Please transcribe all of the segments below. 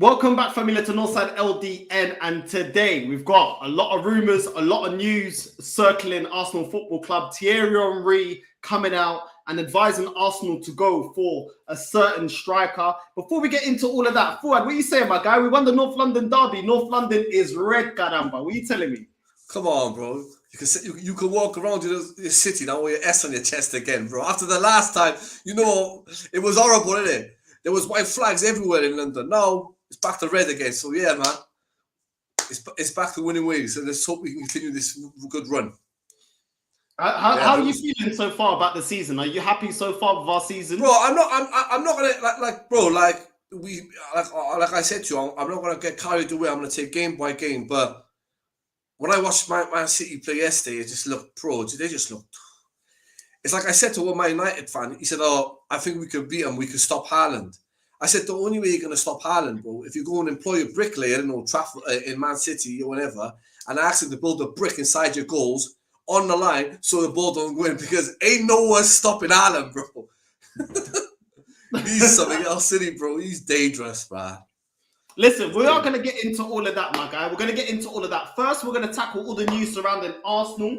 Welcome back, family, to Northside LDN. And today we've got a lot of rumours, a lot of news circling Arsenal Football Club. Thierry Henry coming out and advising Arsenal to go for a certain striker. Before we get into all of that, Fuad, what are you saying, my guy? We won the North London derby. North London is red, caramba. What are you telling me? Come on, bro. You can walk around the city now with your S on your chest again, bro. After the last time, it was horrible, isn't it? There was white flags everywhere in London. Now it's back to red again. So yeah, man, it's back to winning ways. And let's hope we can continue this good run. How are you feeling so far about the season? Are you happy so far with our season, bro? I'm not gonna bro. Like I said to you, I'm not gonna get carried away. I'm gonna take game by game. But when I watched Man City play yesterday, it just looked They just looked. It's like I said to one Man United fan. He said, "Oh, I think we could beat them. We could stop Haaland." I said, "The only way you're gonna stop Haaland, bro, if you go and employ a bricklayer in Old Trafford, in Man City or whatever, and ask him to build a brick inside your goals on the line so the ball don't go in, because ain't no one stopping Haaland, bro." He's something else, isn't he, bro? He's dangerous, man. Listen, we are going to get into all of that, my guy. We're going to get into all of that. First, we're going to tackle all the news surrounding Arsenal,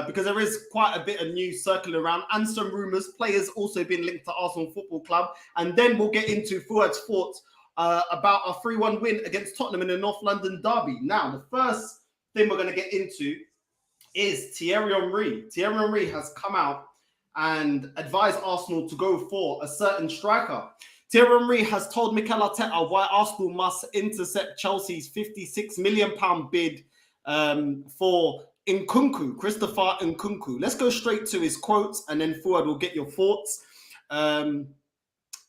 because there is quite a bit of news circling around and some rumours. Players also being linked to Arsenal Football Club. And then we'll get into Fuad's thoughts about a 3-1 win against Tottenham in the North London derby. Now, the first thing we're going to get into is Thierry Henry. Thierry Henry has come out and advised Arsenal to go for a certain striker. Thierry Henry has told Mikel Arteta why Arsenal must intercept Chelsea's £56 million bid for Nkunku, Christopher Nkunku. Let's go straight to his quotes, and then Fuad will get your thoughts. Where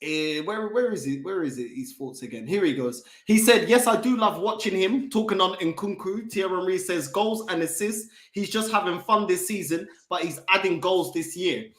is it? Where is it? His thoughts again. Here he goes. He said, "Yes, I do love watching him." Talking on Nkunku, Thierry Henry says, "Goals and assists. He's just having fun this season, but he's adding goals this year.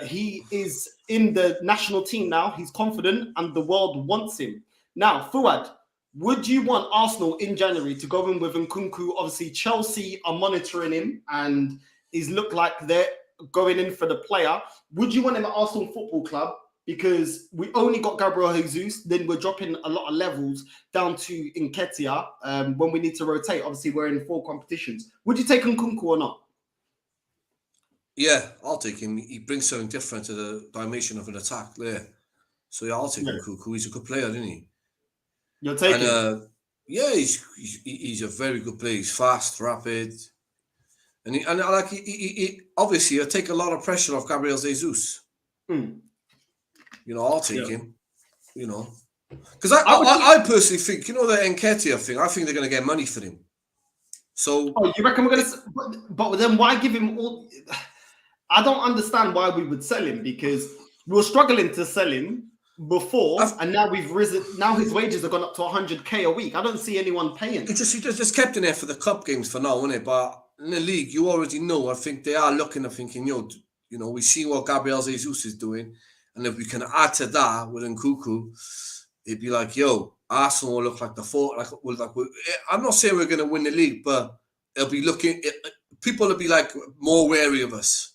He is in the national team now. He's confident, and the world wants him." Now, Fuad, would you want Arsenal in January to go in with Nkunku? Obviously, Chelsea are monitoring him, and he's looked like they're going in for the player. Would you want him at Arsenal Football Club? Because we only got Gabriel Jesus, then we're dropping a lot of levels down to Nketiah when we need to rotate. Obviously, we're in 4 competitions. Would you take Nkunku or not? Yeah, I'll take him. He brings something different to the dimension of an attack there. So yeah, I'll take Nkunku. He's a good player, isn't he? You're taking him? Yeah, he's a very good player. He's fast, rapid. And he obviously he'll take a lot of pressure off Gabriel Jesus. I'll take him. Because I personally think, the Nketiah thing, I think they're going to get money for him. So, you reckon we're going to? But then why give him all? I don't understand why we would sell him, because we were struggling to sell him before, and now we've risen. Now his wages have gone up to 100k a week. I don't see anyone paying. He just kept in there for the cup games for now, isn't it? But in the league, you already know. I think they are looking and thinking, we see what Gabriel Jesus is doing. And if we can add to that with Nkunku, it'd be like, Arsenal will look like the four. I'm not saying we're going to win the league, but it'll be people will be like more wary of us.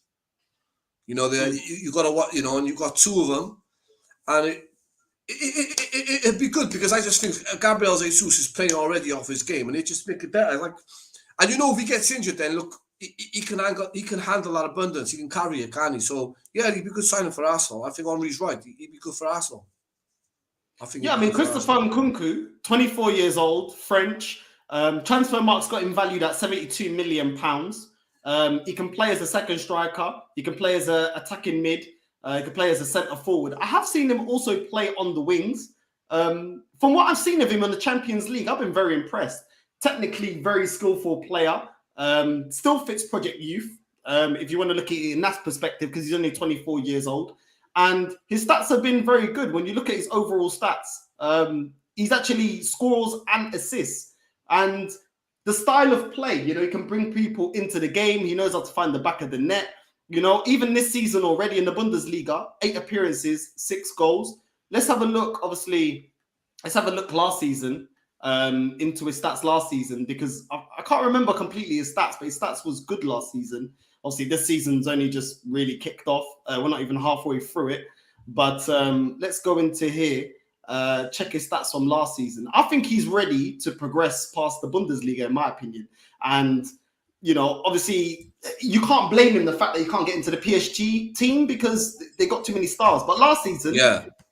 You got to what, and you've got 2 of them, and it'd be good, because I just think Gabriel Jesus is playing already off his game, and it just make it better. And if he gets injured, then look. He can handle that abundance. He can carry it, can he? So yeah, he'd be good signing for Arsenal. I think Henry's right. He'd be good for Arsenal. Christopher Nkunku, 24 years old, French. Transfer Markt's got him valued at £72 million. He can play as a second striker. He can play as an attacking mid. He can play as a centre forward. I have seen him also play on the wings. From what I've seen of him in the Champions League, I've been very impressed. Technically, very skillful player. Still fits Project Youth, if you want to look at it in that perspective, because he's only 24 years old. And his stats have been very good. When you look at his overall stats, he's actually scores and assists. And the style of play, he can bring people into the game. He knows how to find the back of the net. Even this season already in the Bundesliga, 8 appearances, 6 goals. Let's have a look, last season. Into his stats last season, because I can't remember completely his stats, but his stats was good last season. Obviously, this season's only just really kicked off. We're not even halfway through it. But let's go into here. check his stats from last season. I think he's ready to progress past the Bundesliga, in my opinion. And, you know, obviously, you can't blame him the fact that he can't get into the PSG team because they got too many stars. But last season,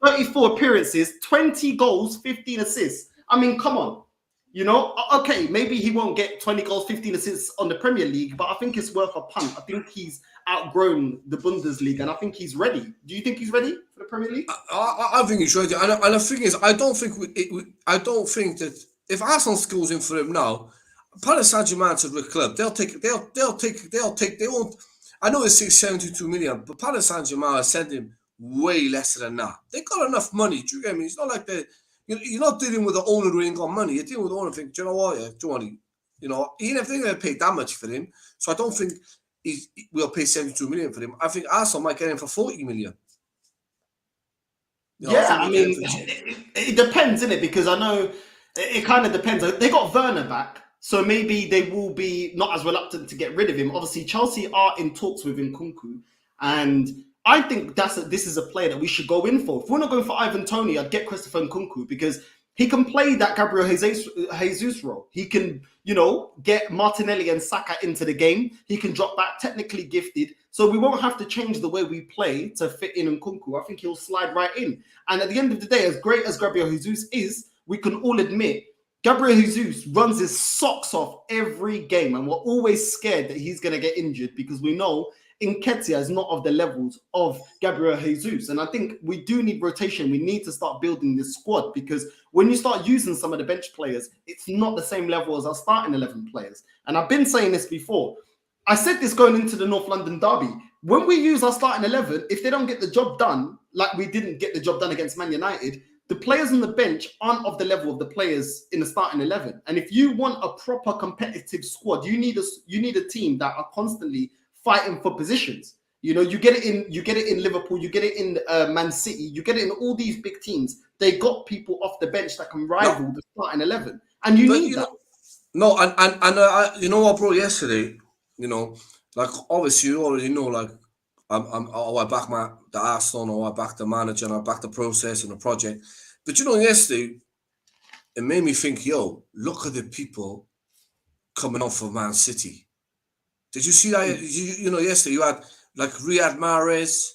34 appearances, 20 goals, 15 assists. I mean, come on. You know, okay, maybe he won't get 20 goals, 15 assists on the Premier League, but I think it's worth a punt. I think he's outgrown the Bundesliga, and I think he's ready. Do you think he's ready for the Premier League? I think he's ready. And the thing is, I don't think that if Arsenal goes in for him now, Paris Saint-Germain's a good club. They'll take. They won't. I know it's 72 million, but Paris Saint-Germain are sending way less than that. They got enough money. Do you get me? It's not like you're not dealing with the owner who ain't got money. You're dealing with the owner who think, do you know what, yeah, Johnny, you know, even if they're going to pay that much for him, so I don't think we'll pay 72 million for him. I think Arsenal might get him for 40 million. You know, yeah, I mean, it depends, innit? Because I know it kind of depends. They got Werner back, so maybe they will be not as reluctant to get rid of him. Obviously, Chelsea are in talks with Nkunku, and I think this is a player that we should go in for. If we're not going for Ivan Toney, I'd get Christopher Nkunku because he can play that Gabriel Jesus role. He can, you know, get Martinelli and Saka into the game. He can drop back, technically gifted. So we won't have to change the way we play to fit in Nkunku. I think he'll slide right in. And at the end of the day, as great as Gabriel Jesus is, we can all admit Gabriel Jesus runs his socks off every game. And we're always scared that he's going to get injured because we know Nketiah is not of the levels of Gabriel Jesus. And I think we do need rotation. We need to start building this squad because when you start using some of the bench players, it's not the same level as our starting 11 players. And I've been saying this before. I said this going into the North London derby. When we use our starting 11, if they don't get the job done, like we didn't get the job done against Man United, the players on the bench aren't of the level of the players in the starting 11. And if you want a proper competitive squad, you need a team that are constantly fighting for positions. You know, you get it in Liverpool, you get it in Man City, you get it in all these big teams. They got people off the bench that can rival the starting 11, and you need that. You know what, bro? Yesterday, you know, like obviously you already know, like I back the Arsenal, I back the manager, and I back the process and the project. But you know, yesterday it made me think, yo, look at the people coming off of Man City. Did you see that? You know, yesterday you had like Riyad Mahrez.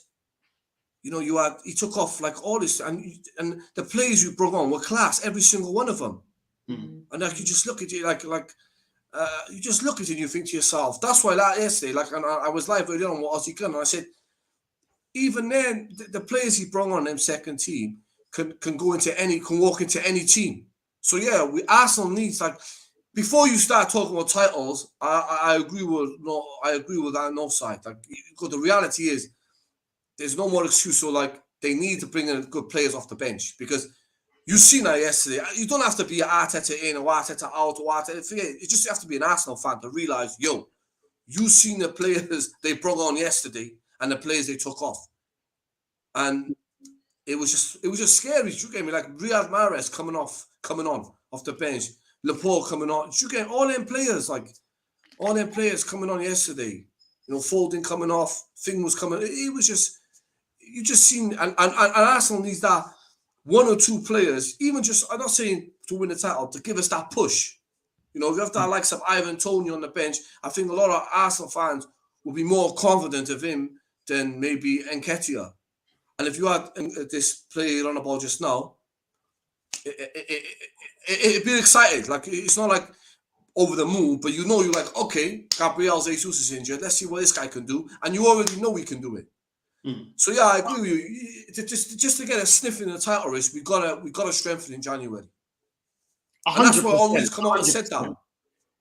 You know, he took off like all this, and the players you brought on were class, every single one of them. Mm-hmm. And like you just look at it, you just look at it and you think to yourself. That's why yesterday, like, and I was live earlier on with Ozzy Gunn, and I said, even then, the players he brought on them second team can walk into any team. So yeah, Arsenal needs like. Before you start talking about titles, I agree with that no side. Like, because the reality is, there's no more excuse. So like, they need to bring in good players off the bench because you seen that yesterday. You don't have to be an Arteta in or Arteta out or Arteta. Forget it. You just have to be an Arsenal fan to realize, yo, you seen the players they brought on yesterday and the players they took off, and it was just scary. You get me? Like Riyad Mahrez coming on off the bench. Laporte coming on. You get all them players coming on yesterday. You know, Foden coming off. Thing was coming. It was just, you just seen, and Arsenal needs that one or two players, even just, I'm not saying to win the title, to give us that push. You know, if you have that likes of Ivan Toney on the bench, I think a lot of Arsenal fans will be more confident of him than maybe Nketiah. And if you had this player on the ball just now, it'd be excited. Like, it's not like over the moon, but you know, you're like, okay, Gabriel Jesus is injured. Let's see what this guy can do. And you already know he can do it. So yeah, I agree with you. Just to get a sniff in the title race, we gotta strengthen in January. And that's why all these come out and said that.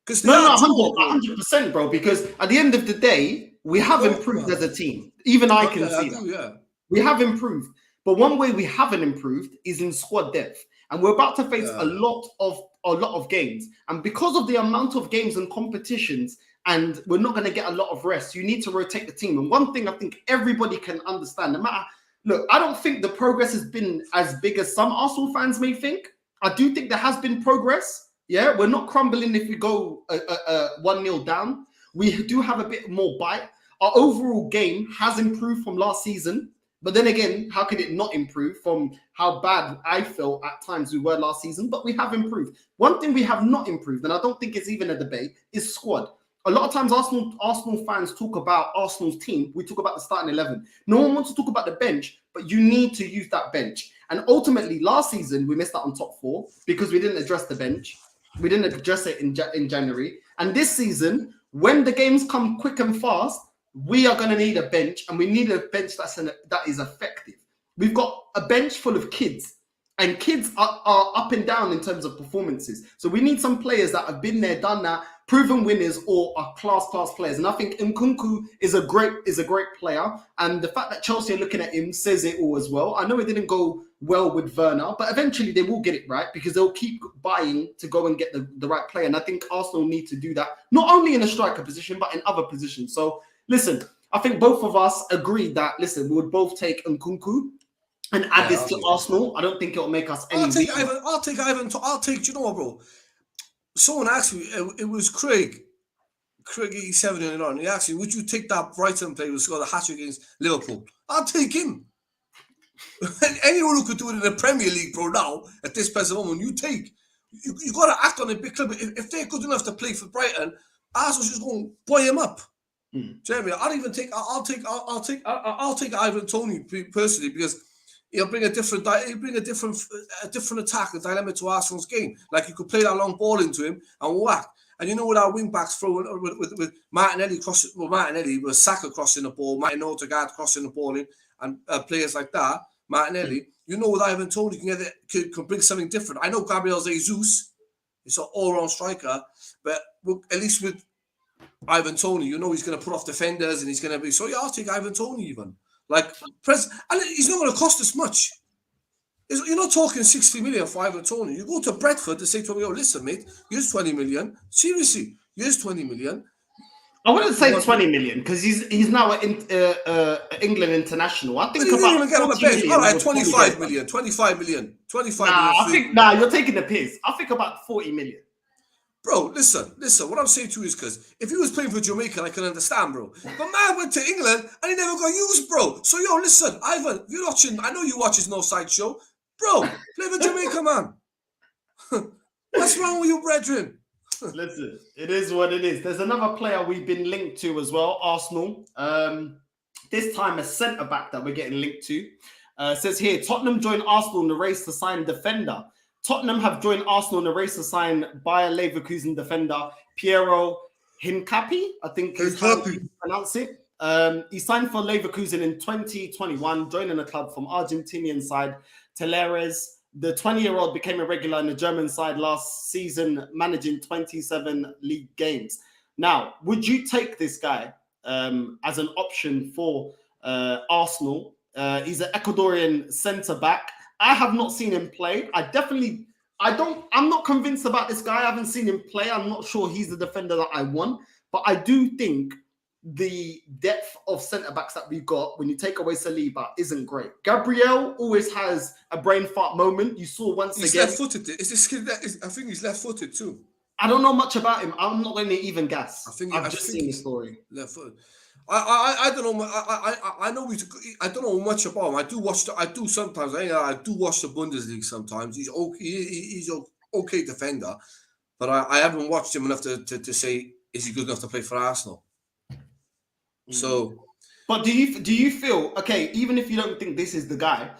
Because 100%, bro. Because at the end of the day, we have improved as a team. Even I can see that. Yeah. We have improved. But one way we haven't improved is in squad depth. And we're about to face a lot of games. And because of the amount of games and competitions, and we're not going to get a lot of rest, you need to rotate the team. And one thing I think everybody can understand, no matter, look, I don't think the progress has been as big as some Arsenal fans may think. I do think there has been progress. Yeah, we're not crumbling if we go 1-0 down. We do have a bit more bite. Our overall game has improved from last season. But then again, how could it not improve from how bad I felt at times we were last season? But we have improved. One thing we have not improved, and I don't think it's even a debate, is squad. A lot of times Arsenal fans talk about Arsenal's team. We talk about the starting 11. No one wants to talk about the bench, but you need to use that bench. And ultimately, last season, we missed out on top 4 because we didn't address the bench. We didn't address it in January. And this season, when the games come quick and fast, we are going to need a bench, and we need a bench that is effective. We've got a bench full of kids, and kids are up and down in terms of performances. So we need some players that have been there, done that, proven winners, or are class players. And I think Nkunku is a great player, and the fact that Chelsea are looking at him says it all as well. I know it didn't go well with Werner, but eventually they will get it right because they'll keep buying to go and get the right player. And I think Arsenal need to do that, not only in a striker position, but in other positions. So listen, I think both of us agreed that, listen, we would both take Nkunku and add this to Arsenal. I don't think it'll make us any. I'll take Ivan. Do you know what, bro? Someone asked me, it was Craig 87 and on. He asked me, would you take that Brighton player who scored a hat-trick against Liverpool? I'll take him. Anyone who could do it in the Premier League, bro, now, at this present moment, you got to act on a big club. If they're good enough to play for Brighton, Arsenal's just going to buy him up. Jeremy, I'll take Ivan Toney personally because he'll bring a different attack and dilemma to Arsenal's game. Like you could play that long ball into him and whack. And you know what our wing backs throw with Martinelli crossing, Martinelli with Saka crossing the ball, Martin Odegaard crossing the ball in, and players like that. Martinelli, you know with Ivan Toney can bring something different. I know Gabriel Jesus is an all-round striker, but at least with Ivan Toney, you know he's going to put off defenders and he's going to be. So yeah, I'll take Ivan Toney even. And he's not going to cost us much. You're not talking 60 million for Ivan Toney. You go to Brentford to say to me, "Oh, listen, mate, here's 20 million. Seriously, here's 20 million." I wouldn't say 20 million because he's now an England international. I think about even get on the bench. All right, 25 million. 25 million. 25 million. You're taking the piss. I think about 40 million. Bro, listen. What I'm saying to you is because if he was playing for Jamaica, I can understand, bro. But man went to England and he never got used, bro. So, listen, Ivan, if you're watching, I know you watch his No Side Show. Bro, play for Jamaica, man. What's wrong with you, brethren? Listen, it is what it is. There's another player we've been linked to as well, Arsenal. This time a centre-back that we're getting linked to. Says here, Tottenham joined Arsenal in the race to sign defender. Tottenham have joined Arsenal in the race to sign Bayer Leverkusen defender Piero Hincapié. I think is how you pronounce it. He signed for Leverkusen in 2021, joining the club from Argentinian side Talleres. The 20-year-old became a regular in the German side last season, managing 27 league games. Now, would you take this guy as an option for Arsenal? He's an Ecuadorian centre-back. I have not seen him play. I'm not convinced about this guy. I haven't seen him play. I'm not sure he's the defender that I want. But I do think the depth of centre-backs that we've got, when you take away Saliba, isn't great. Gabriel always has a brain fart moment. You saw he's again. He's left-footed. I think he's left-footed too. I don't know much about him. I'm not going to even guess. I've just seen the story. Left-footed. I don't know. I know I don't know much about him. I do watch the Bundesliga sometimes. He's okay. He's okay defender, but I haven't watched him enough to say is he good enough to play for Arsenal. So, but do you feel okay? Even if you don't think this is the guy,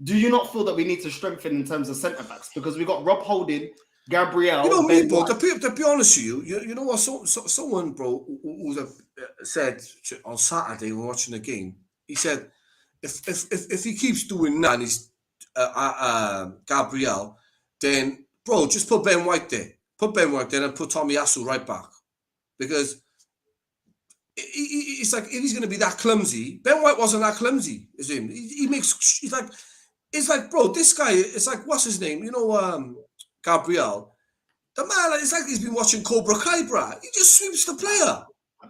do you not feel that we need to strengthen in terms of centre backs because we got Rob Holding, Gabriel? You know me, bro. To be honest with you, you know what? Someone, bro, who said on Saturday when watching the game, he said if he keeps doing that, and he's Gabriel, then bro, just put Ben White there. Put Ben White there and put Tomiyasu right back because. It's like if he's going to be that clumsy, Ben White wasn't that clumsy as him. It's like, bro, this guy, it's like, what's his name? You know, Gabriel. The man, it's like he's been watching Cobra Kai, bro. He just sweeps the player.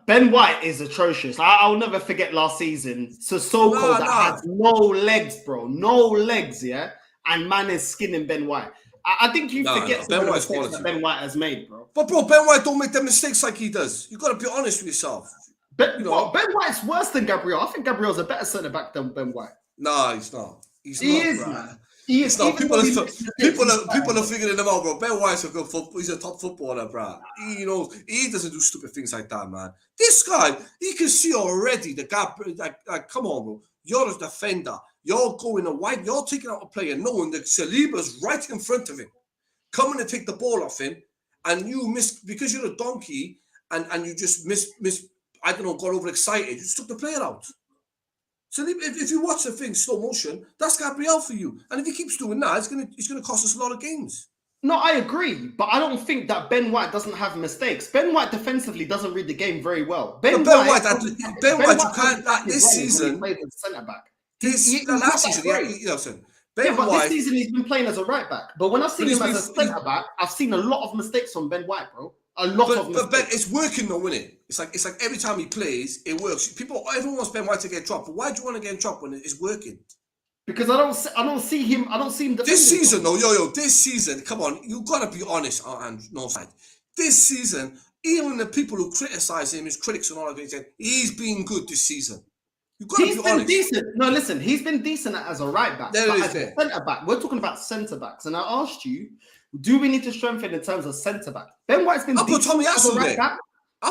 Ben White is atrocious. I'll never forget last season. Sissoko had no legs, bro. No legs, yeah? And man is skinning Ben White. I think you forget some of the mistakes that Ben White has made, bro. But, bro, Ben White don't make them mistakes like he does. You got to be honest with yourself. Ben White's worse than Gabriel. I think Gabriel's a better centre-back than Ben White. No, he's not. He's He not, is, bro. man. He is. It's not. Even though he makes mistakes, he's People fine. are figuring him out, bro. Ben White's a good football. He's a top footballer, bro. He doesn't do stupid things like that, man. This guy, he can see already the gap. Like, come on, bro. You're a defender. You're going wide. You're taking out a player, knowing that Saliba's right in front of him, coming to take the ball off him, and you miss because you're a donkey, and you just miss. I don't know, got overexcited. You just took the player out. So if you watch the thing slow motion, that's Gabriel for you. And if he keeps doing that, it's gonna cost us a lot of games. No, I agree, but I don't think that Ben White doesn't have mistakes. Ben White defensively doesn't read the game very well. Ben White, you can't. This season, played as centre back. Last season, Ben but White. This season he's been playing as a right back. But when I've seen him as a centre back, I've seen a lot of mistakes from Ben White, bro. A lot of mistakes. But it's working though, isn't it? It's like every time he plays, it works. Everyone wants Ben White to get dropped, but why do you want to get him dropped when it's working? Because I don't see him defending. This season, though, this season, come on, you gotta be honest, and no side. This season, even the people who criticize him, his critics and all of it, he's been good this season. You gotta He's be been honest. decent. No, listen, he's been decent as a right back. There but it as is, a centre back, we're talking about centre backs, and I asked you, do we need to strengthen in terms of centre back? Ben White's been decent as a right back,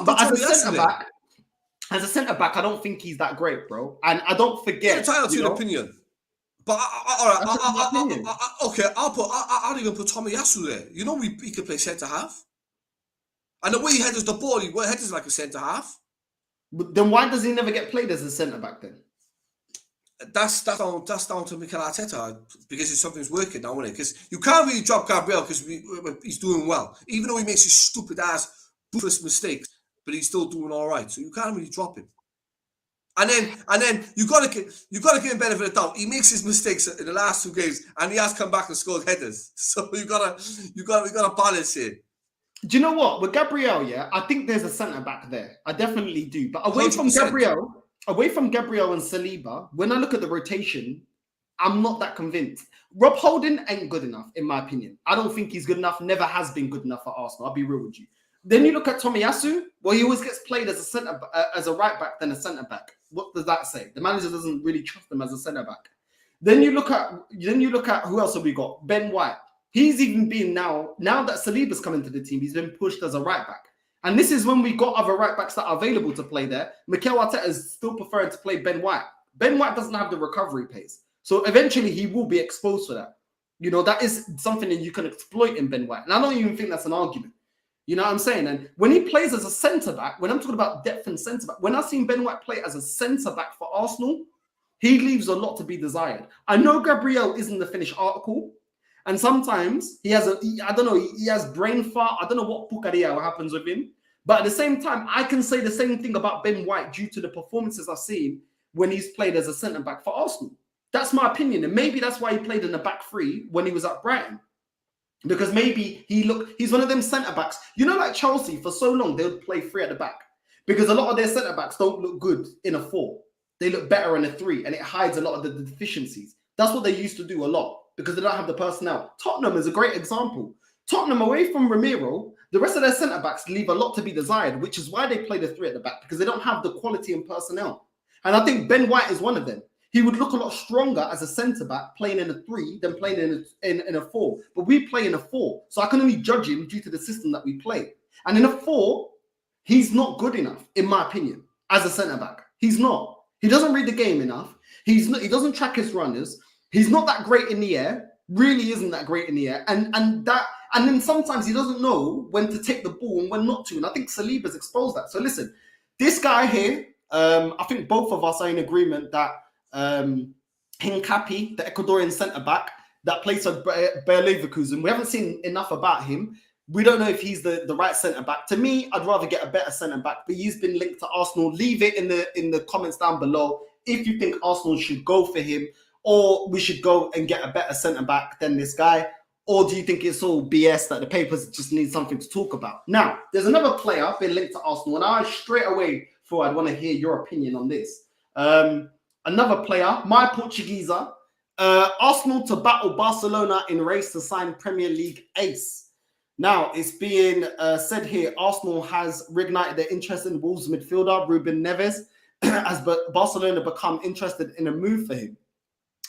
but as a centre back, I don't think he's that great, bro. And I don't forget. You're entitled to your opinion. But okay, I'll even put Tommy Yasu there. You know, he could play centre half, and the way he headers the ball, he headers like a centre half. But then why does he never get played as a centre back then? That's down to Mikel Arteta because something's working now, isn't it? Because you can't really drop Gabriel because he's doing well, even though he makes his stupid ass boofless mistakes, but he's still doing all right. So you can't really drop him. And then you gotta give him benefit of the doubt. He makes his mistakes in the last 2 games, and he has come back and scored headers. So we gotta balance it. Do you know what? With Gabriel, yeah, I think there's a centre back there. I definitely do. But away 100%. from Gabriel and Saliba, when I look at the rotation, I'm not that convinced. Rob Holding ain't good enough, in my opinion. I don't think he's good enough. Never has been good enough for Arsenal. I'll be real with you. Then you look at Tomiyasu. Well, he always gets played as a right back than a centre back. What does that say? The manager doesn't really trust him as a centre back. Then you look at who else have we got? Ben White. He's even been now that Saliba's come into the team, he's been pushed as a right back. And this is when we got other right backs that are available to play there. Mikel Arteta is still preferring to play Ben White. Ben White doesn't have the recovery pace. So eventually he will be exposed for that. You know, that is something that you can exploit in Ben White. And I don't even think that's an argument. You know what I'm saying? And when he plays as a centre-back, when I'm talking about depth and centre-back, when I've seen Ben White play as a centre-back for Arsenal, he leaves a lot to be desired. I know Gabriel isn't the finished article. And sometimes he has he has brain fart. I don't know what pukaria happens with him. But at the same time, I can say the same thing about Ben White due to the performances I've seen when he's played as a centre-back for Arsenal. That's my opinion. And maybe that's why he played in the back three when he was at Brighton. Because maybe he's one of them centre-backs. You know, like Chelsea, for so long, they would play 3 at the back. Because a lot of their centre-backs don't look good in a 4. They look better in a 3, and it hides a lot of the deficiencies. That's what they used to do a lot, because they don't have the personnel. Tottenham is a great example. Tottenham, away from Ramiro, the rest of their centre-backs leave a lot to be desired, which is why they play the 3 at the back, because they don't have the quality and personnel. And I think Ben White is one of them. He would look a lot stronger as a centre-back playing in a 3 than playing in a 4. But we play in a 4, so I can only judge him due to the system that we play. And in a 4, he's not good enough, in my opinion, as a centre-back. He's not. He doesn't read the game enough. He doesn't track his runners. He's not that great in the air. Really isn't that great in the air. And then sometimes he doesn't know when to take the ball and when not to. And I think Saliba's exposed that. So listen, this guy here, I think both of us are in agreement that Hincapi, the Ecuadorian centre-back that plays for Bayer Leverkusen, we haven't seen enough about him. We don't know if he's the right centre-back. To me, I'd rather get a better centre-back, but he's been linked to Arsenal. Leave it in the comments down below if you think Arsenal should go for him, or we should go and get a better centre-back than this guy, or do you think it's all BS that the papers just need something to talk about? Now, there's another player been linked to Arsenal, and I straight away thought I'd want to hear your opinion on this. Another player, my Portugueser, Arsenal to battle Barcelona in race to sign Premier League ace. Now, it's being said here, Arsenal has reignited their interest in Wolves midfielder Ruben Neves as Barcelona become interested in a move for him.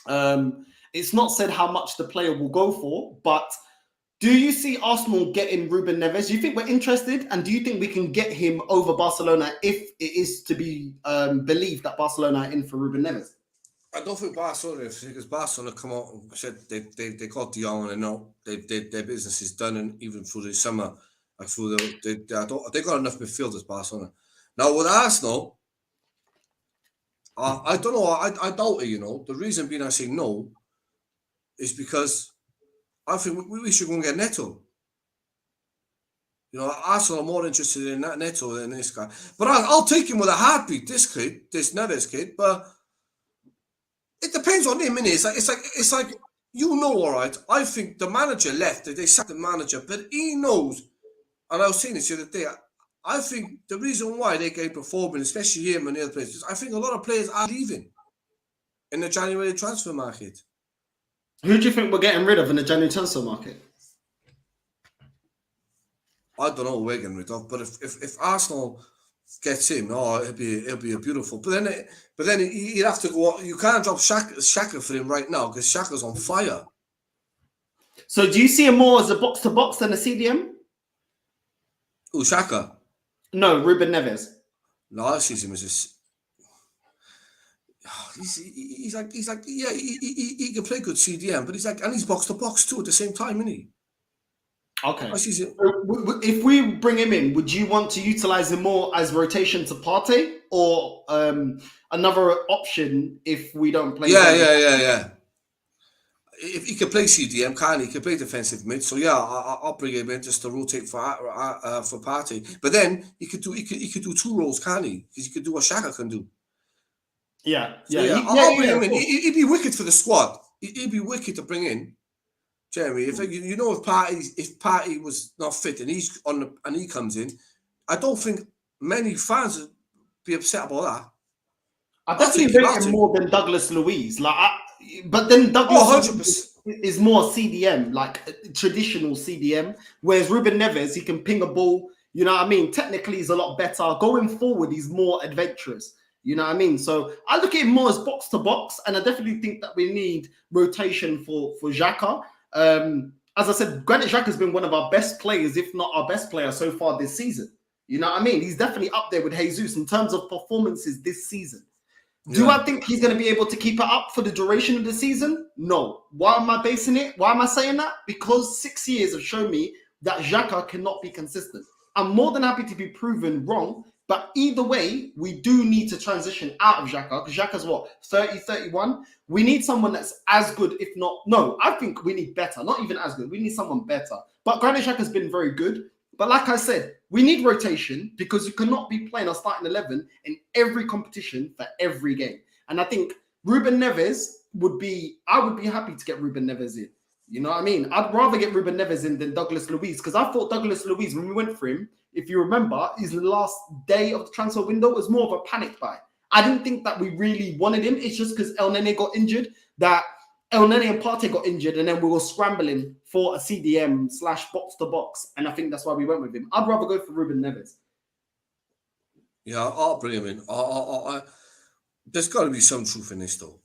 It's not said how much the player will go for, but do you see Arsenal getting Ruben Neves? Do you think we're interested? And do you think we can get him over Barcelona if it is to be believed that Barcelona are in for Ruben Neves? I don't think Barcelona, because Barcelona come out and said they got De Jong, and know their business is done, and even through the summer, like through they got enough midfielders, Barcelona. Now with Arsenal, I don't know. I doubt it. The reason being I say no is because I think we should go and get Neto. Arsenal are more interested in that Neto than this guy. But I'll take him with a heartbeat. This Neves kid, but it depends on him, innit? It's like all right. I think the manager left. They sacked the manager, but he knows. And I was saying this the other day. I think the reason why they get performing, especially him and the other players, I think a lot of players are leaving in the January transfer market. Who do you think we're getting rid of in the January transfer market? I don't know who we're getting rid of, but if Arsenal gets him, it'll be a beautiful. But then you'd have to go. You can't drop Xhaka for him right now because Xhaka's on fire. So do you see him more as a box to box than a CDM? Oh, Xhaka. No, Ruben Neves. No, I see him as he's like yeah, he can play good CDM, but he's box to box too at the same time, isn't he? Okay. If we bring him in, would you want to utilize him more as rotation to Partey or another option if we don't play? Yeah. If he can play CDM, he can play defensive mid. So yeah, I'll bring him in just to rotate for Partey. But then he could do two roles, can't he? Because he could do what Xhaka can do. Yeah. I'll bring him in. He'd be wicked for the squad. He'd be wicked to bring in. Jeremy, if Partey was not fit and he comes in, I don't think many fans would be upset about that. I definitely rate him more than Douglas Luiz. But then Douglas is more CDM, like traditional CDM, whereas Ruben Neves, he can ping a ball. You know what I mean? Technically, he's a lot better. Going forward, he's more adventurous. You know what I mean? So I look at him more as box to box, and I definitely think that we need rotation for Xhaka. As I said, Granit Xhaka has been one of our best players, if not our best player so far this season. You know what I mean? He's definitely up there with Jesus in terms of performances this season. Do I think he's going to be able to keep it up for the duration of the season? No. Why am I basing it? Why am I saying that? Because 6 years have shown me that Xhaka cannot be consistent. I'm more than happy to be proven wrong, but either way, we do need to transition out of Xhaka, because Xhaka's what, 30, 31? We need someone that's as good, if not... No, I think we need better. Not even as good. We need someone better. But Granit Xhaka's been very good. But like I said, we need rotation because you cannot be playing a starting 11 in every competition for every game. And I think Ruben Neves I would be happy to get Ruben Neves in. You know what I mean? I'd rather get Ruben Neves in than Douglas Luiz, because I thought Douglas Luiz, when we went for him, if you remember, his last day of the transfer window was more of a panic buy. I didn't think that we really wanted him. It's just because El Nene got injured that El Nene and Partey got injured, and then we were scrambling for a CDM / box to box, and I think that's why we went with him. I'd rather go for Ruben Neves. Yeah, I'll bring him in. There's got to be some truth in this, though.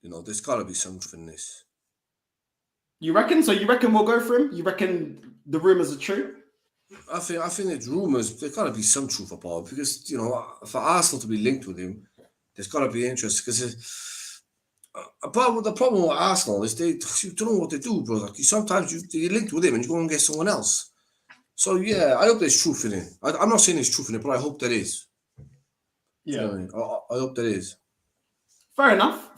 There's got to be some truth in this. You reckon? So you reckon we'll go for him? You reckon the rumors are true? I think it's rumours. There's got to be some truth about it because for Arsenal to be linked with him, there's got to be interest because. But the problem with Arsenal is you don't know what they do, brother. Sometimes you're linked with him and you go and get someone else. So yeah, I hope there's truth in it. I'm not saying there's truth in it, but I hope there is. Yeah, I hope there is. Fair enough.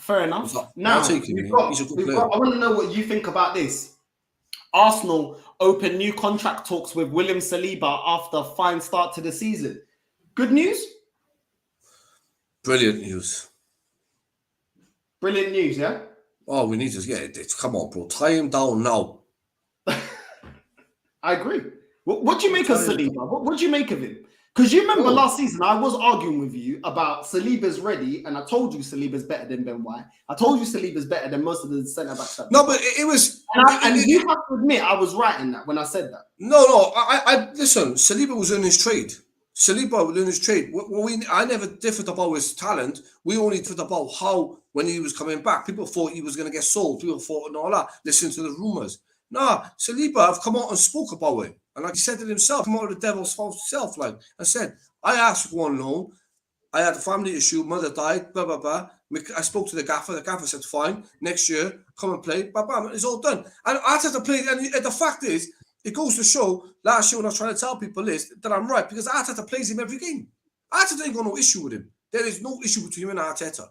Now, I want to know what you think about this. Arsenal open new contract talks with William Saliba after fine start to the season. Good news? Brilliant news. Brilliant news, yeah? Oh, we need to, come on, bro. Tie him down now. I agree. What do you make of Saliba? What do you make of him? Because you remember last season, I was arguing with you about Saliba's ready, and I told you Saliba's better than Ben White. I told you Saliba's better than most of the centre-backs. No, but it was... And you have to admit, I was right in that when I said that. No, I listen, Saliba was in his trade. Saliba was in his trade. I never differed about his talent. We only differed about how when he was coming back. People thought he was going to get sold. People thought and all that. Listen to the rumours. Nah, Saliba have come out and spoke about it. And like he said it himself, come out of the devil's himself, like I said, I asked for one loan. I had a family issue, mother died, blah, blah, blah. I spoke to the gaffer said, fine, next year, come and play, blah, blah, it's all done. And Arteta played, and the fact is, it goes to show, last year when I was trying to tell people this, that I'm right, because Arteta plays him every game. Arteta ain't got no issue with him. There is no issue between him and Arteta.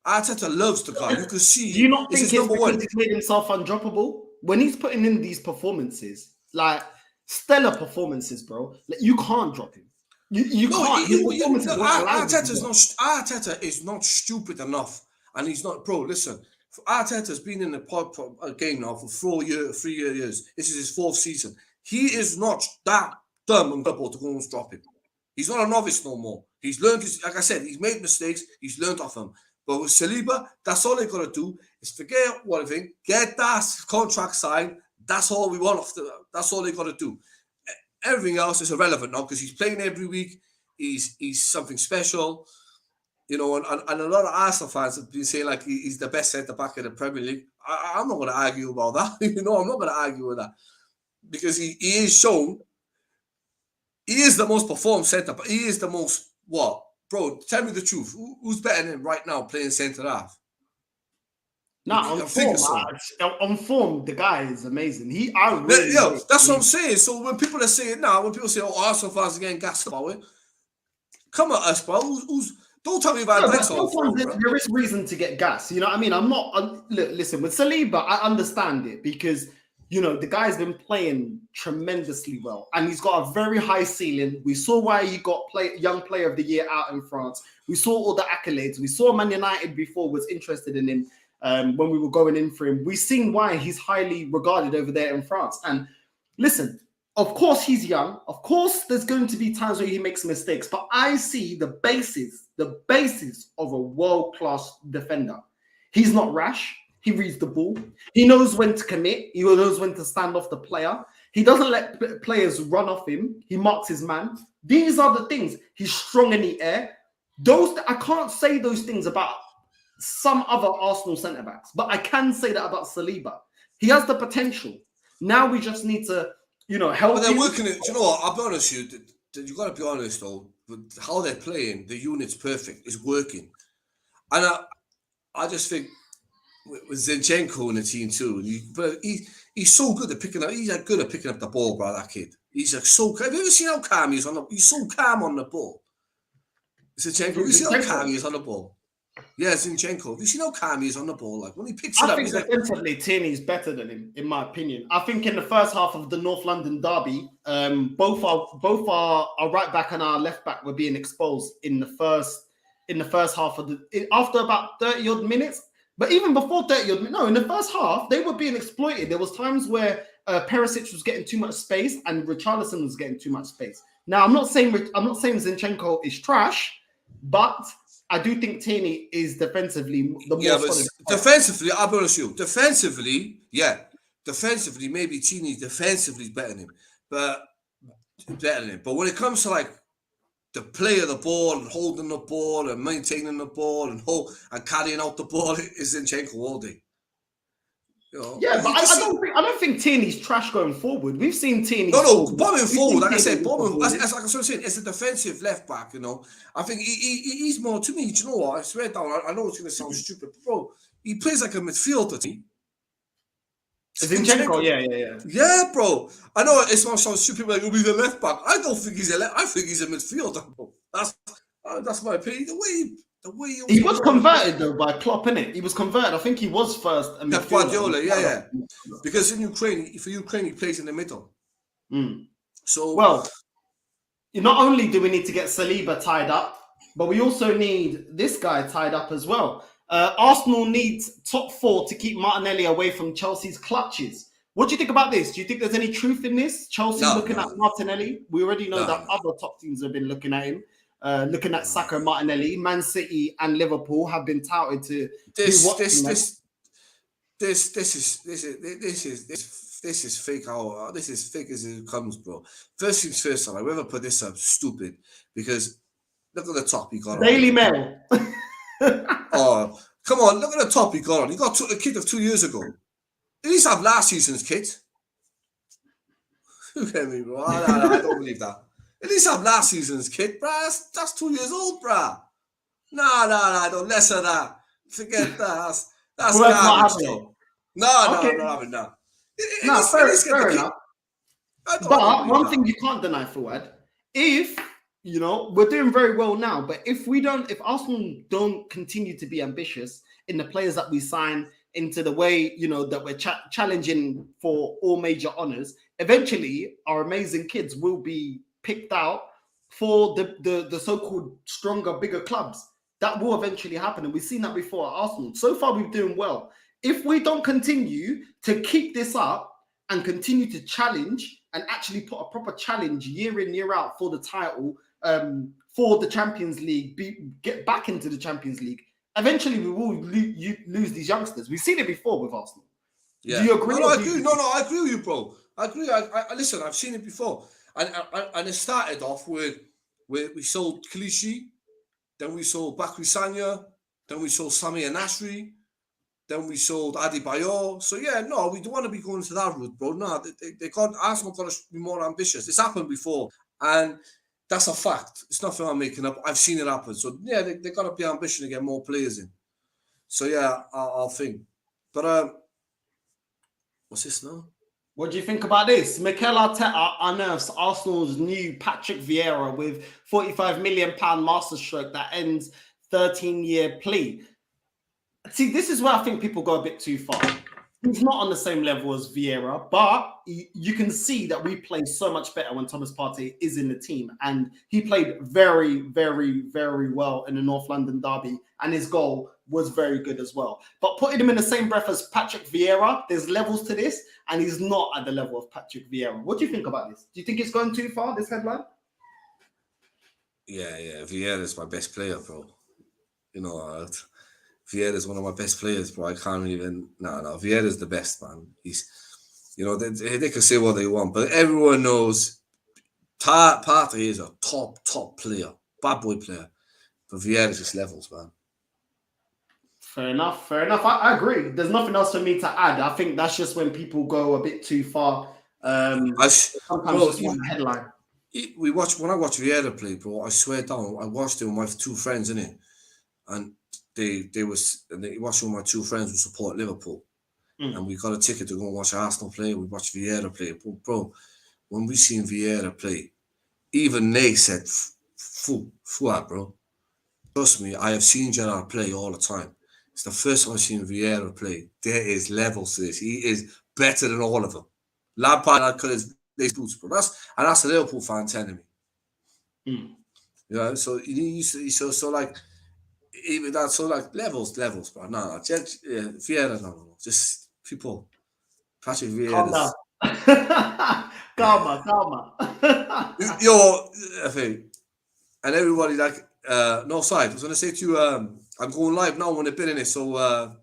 Arteta loves the guy. You can see. Do you not think it's number because one. he's made himself undroppable? When he's putting in these performances, like stellar performances, bro, like, you can't drop him. You can't. Arteta is not stupid enough, and he's not. Bro, listen, Arteta's been in the game now for 3 years. This is his 4th season. He is not that dumb and gullible to go and drop him. He's not a novice no more. He's learned. Like I said, he's made mistakes. He's learned off them. But with Saliba, that's all they got to do is forget one thing, get that contract signed. That's all we want. That's all they got to do. Everything else is irrelevant now because he's playing every week. He's something special, you know. And a lot of Arsenal fans have been saying like he's the best centre back in the Premier League. I'm not going to argue about that. You know, I'm not going to argue with that because he is shown. He is the most performed centre back. He is the most what, bro? Tell me the truth. Who's better than him right now playing centre half? Nah, on form, the guy is amazing. That's what I'm saying. So when people are saying now, when people say, "Oh, Arsenal fans are getting gassed about it," come at us, bro. Don't tell me about that. There is reason to get gas. You know what I mean? I'm not. Listen, with Saliba, I understand it because you know the guy's been playing tremendously well, and he's got a very high ceiling. We saw why he got Young Player of the Year out in France. We saw all the accolades. We saw Man United before was interested in him. When we were going in for him, we've seen why he's highly regarded over there in France. And listen, of course he's young. Of course there's going to be times where he makes mistakes, but I see the basis of a world-class defender. He's not rash. He reads the ball. He knows when to commit. He knows when to stand off the player. He doesn't let players run off him. He marks his man. These are the things. He's strong in the air. I can't say those things about some other Arsenal centre-backs, but I can say that about Saliba. He has the potential. Now we just need to, help But they're him. working it. You know what? I'll be honest with you. You got to be honest though. With how they're playing, the unit's perfect. It's working, and I just think with Zinchenko in the team too. But he's so good at picking up. He's good at picking up the ball, bro. That kid. He's like so. Have you ever seen how calm he is on the? He's so calm on the ball. Zinchenko. Have you seen how calm he is on the ball? Yeah, Zinchenko. You see how calm he is on the ball? Like when he picks it up, I think defensively, Tierney's better than him, in my opinion. I think in the first half of the North London derby, both our right back and our left back were being exposed in the first half of after about 30 odd minutes. But even before 30 odd minutes, in the first half, they were being exploited. There was times where Perisic was getting too much space and Richarlison was getting too much space. Now, I'm not saying Zinchenko is trash, but I do think Tierney is defensively the more solid. Defensively, I'll be honest with you. Defensively, maybe Tierney defensively is better than him. But when it comes to like the play of the ball and holding the ball and maintaining the ball and carrying out the ball, is Zinchenko all day. Yeah, but I don't think Tierney's trash going forward. We've seen Tierney. Bombing forward. Like I said, bombing. As I was saying, it's a defensive left back. I think he's more to me. You know what? I swear down. I know it's going to sound stupid, bro. He plays like a midfielder to me. Zinchenko, yeah. Yeah, bro. I know it sounds stupid, like he'll be the left back. I don't think he's I think he's a midfielder, bro. That's my opinion. The way he was converted though by Klopp, innit? He was converted. I think he was first. Guardiola, yeah. Because for Ukraine, he plays in the middle. So not only do we need to get Saliba tied up, but we also need this guy tied up as well. Arsenal needs top 4 to keep Martinelli away from Chelsea's clutches. What do you think about this? Do you think there's any truth in this? Chelsea looking at Martinelli. We already know that other top teams have been looking at him. Looking at Saka, Martinelli, Man City and Liverpool have been touted to this is fake. This is fake as it comes, bro. First things first, whoever put this up, stupid. Because look at the top. You got Daily Mail. Come on, look at the top he got on. He got a kit of 2 years ago. At least have last season's kit. Look at me, bro. I don't believe that. At least have last season's kit, bruh. That's 2 years old, bruh. No, don't listen to that. Forget that. That's Well, that's not garbage, happening. though. No, Okay. I'm not having that. No, fair enough. But one thing you can't deny, Fuad, if we're doing very well now, but if Arsenal don't continue to be ambitious in the players that we sign, into the way that we're challenging for all major honors, eventually our amazing kids will be picked out for the so-called stronger, bigger clubs. That will eventually happen, and we've seen that before at Arsenal. So far, we're doing well. If we don't continue to keep this up and continue to challenge and actually put a proper challenge year in, year out for the title, for the Champions League, get back into the Champions League, eventually we will lose these youngsters. We've seen it before with Arsenal. Yeah. Do you agree? No, I agree. No, I agree with you, bro. I agree. I listen, I've seen it before. And it started off with we sold Kalishi, then we sold Bakri Sanya, then we sold Sami Nasri, then we sold Adebayor. So yeah, no, we don't want to be going to that route, bro. No, Arsenal got to be more ambitious. It's happened before, and that's a fact. It's nothing I'm making up. I've seen it happen. So yeah, they got to be ambitious to get more players in. So yeah, I'll think. But what's this now? What do you think about this? Mikel Arteta unearths Arsenal's new Patrick Vieira with £45 million masterstroke that ends 13-year plea. See, this is where I think people go a bit too far. He's not on the same level as Vieira, but you can see that we play so much better when Thomas Partey is in the team. And he played very, very, very well in the North London derby. And his goal was very good as well. But putting him in the same breath as Patrick Vieira, there's levels to this. And he's not at the level of Patrick Vieira. What do you think about this? Do you think it's going too far, this headline? Yeah. Vieira is my best player, bro. Vieira is one of my best players, bro. I can't even. No. Vieira is the best, man. He's, they can say what they want, but everyone knows Partey is a top player, bad boy player. But Vieira is just levels, man. Fair enough. I agree. There's nothing else for me to add. I think that's just when people go a bit too far. Sometimes just one headline. When I watch Vieira play, bro, I swear down, I watched it with my two friends, innit? And they watched with my two friends who support Liverpool. And we got a ticket to go and watch Arsenal play. We watched Vieira play. Bro, when we seen Vieira play, even they said, Fuad, bro. Trust me, I have seen Gerrard play all the time. It's the first time I've seen Vieira play. There is levels to this. He is better than all of them. Lampard could have these boots, bro. That's a Liverpool fan telling me. So so like even that. So like levels, bro. No, Vieira, no. Just people. Patrick Vieira. Calma. Yo, I think, and everybody like no side. I was gonna say to you, I'm going live now on a bit in it, so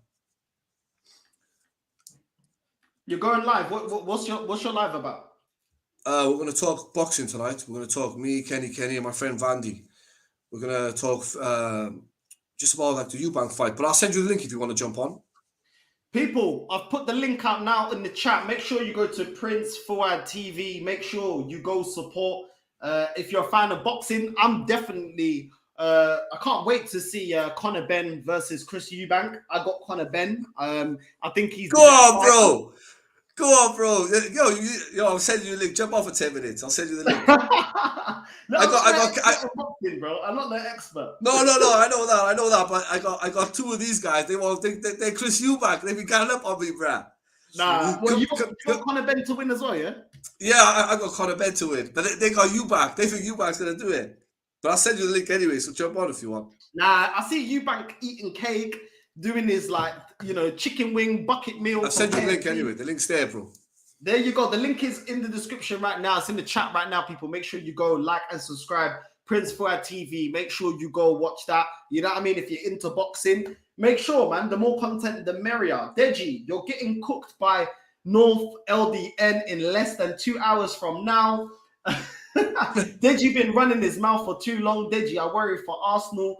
you're going live. What's your live about? We're gonna talk boxing tonight. We're gonna talk me, Kenny, and my friend Vandy. We're gonna talk just about like the Eubank fight, but I'll send you the link if you want to jump on. People, I've put the link out now in the chat. Make sure you go to Prince Fuad TV. Make sure you go support. If you're a fan of boxing, I'm definitely. I can't wait to see Conor Benn versus Chris Eubank. I got Conor Benn. I think he's. Go on, bro. Yo, I'll send you the link. Jump off for 10 minutes. I'll send you the link. I boxing, bro. I'm not the expert. No. I know that. But I got two of these guys. They're Chris Eubank. They be getting up on me, bruh. Nah. Well, you got Conor Benn to win as well, yeah? Yeah, I got Conor Benn to win. But they got Eubank. They think Eubank's gonna do it. But I'll send you the link anyway, so jump on if you want. Nah, I see Eubank eating cake, doing his chicken wing bucket meal. I'll send you the link anyway. The link's there, bro. There you go. The link is in the description right now. It's in the chat right now, people. Make sure you go like and subscribe. Prince Fuad TV. Make sure you go watch that. You know what I mean? If you're into boxing, make sure, man. The more content, the merrier. Deji, you're getting cooked by North LDN in less than 2 hours from now. Deji been running his mouth for too long. Deji, I worry for Arsenal.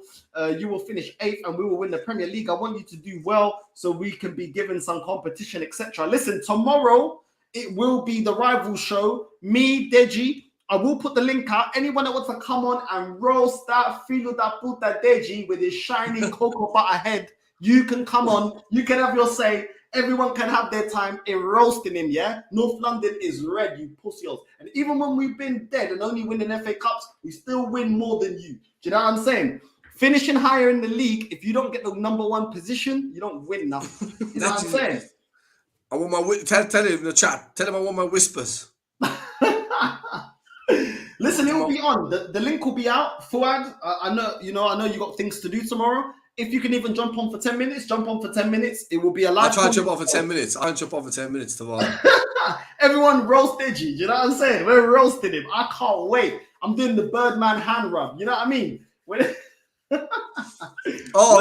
You will finish 8th and we will win the Premier League. I want you to do well so we can be given some competition, etc. Listen, tomorrow it will be the rival show. Me, Deji. I will put the link out. Anyone that wants to come on and roast that filo da puta Deji with his shiny cocoa butter head, you can come on. You can have your say. Everyone can have their time in roasting him, yeah? North London is red, you pussies. And even when we've been dead and only winning FA Cups, we still win more than you. Do you know what I'm saying? Finishing higher in the league, if you don't get the #1 position, you don't win nothing. You know what I'm saying? I want my tell him in the chat. Tell him I want my whispers. Listen, it will be on. The link will be out. Fuad, I know you got things to do tomorrow. If you can even jump on for 10 minutes, jump on for 10 minutes. It will be a live. I'll try to jump on for 10 minutes. I'll jump on for 10 minutes tomorrow. Everyone roasted you. You know what I'm saying? We're roasting him. I can't wait. I'm doing the Birdman hand rub. You know what I mean?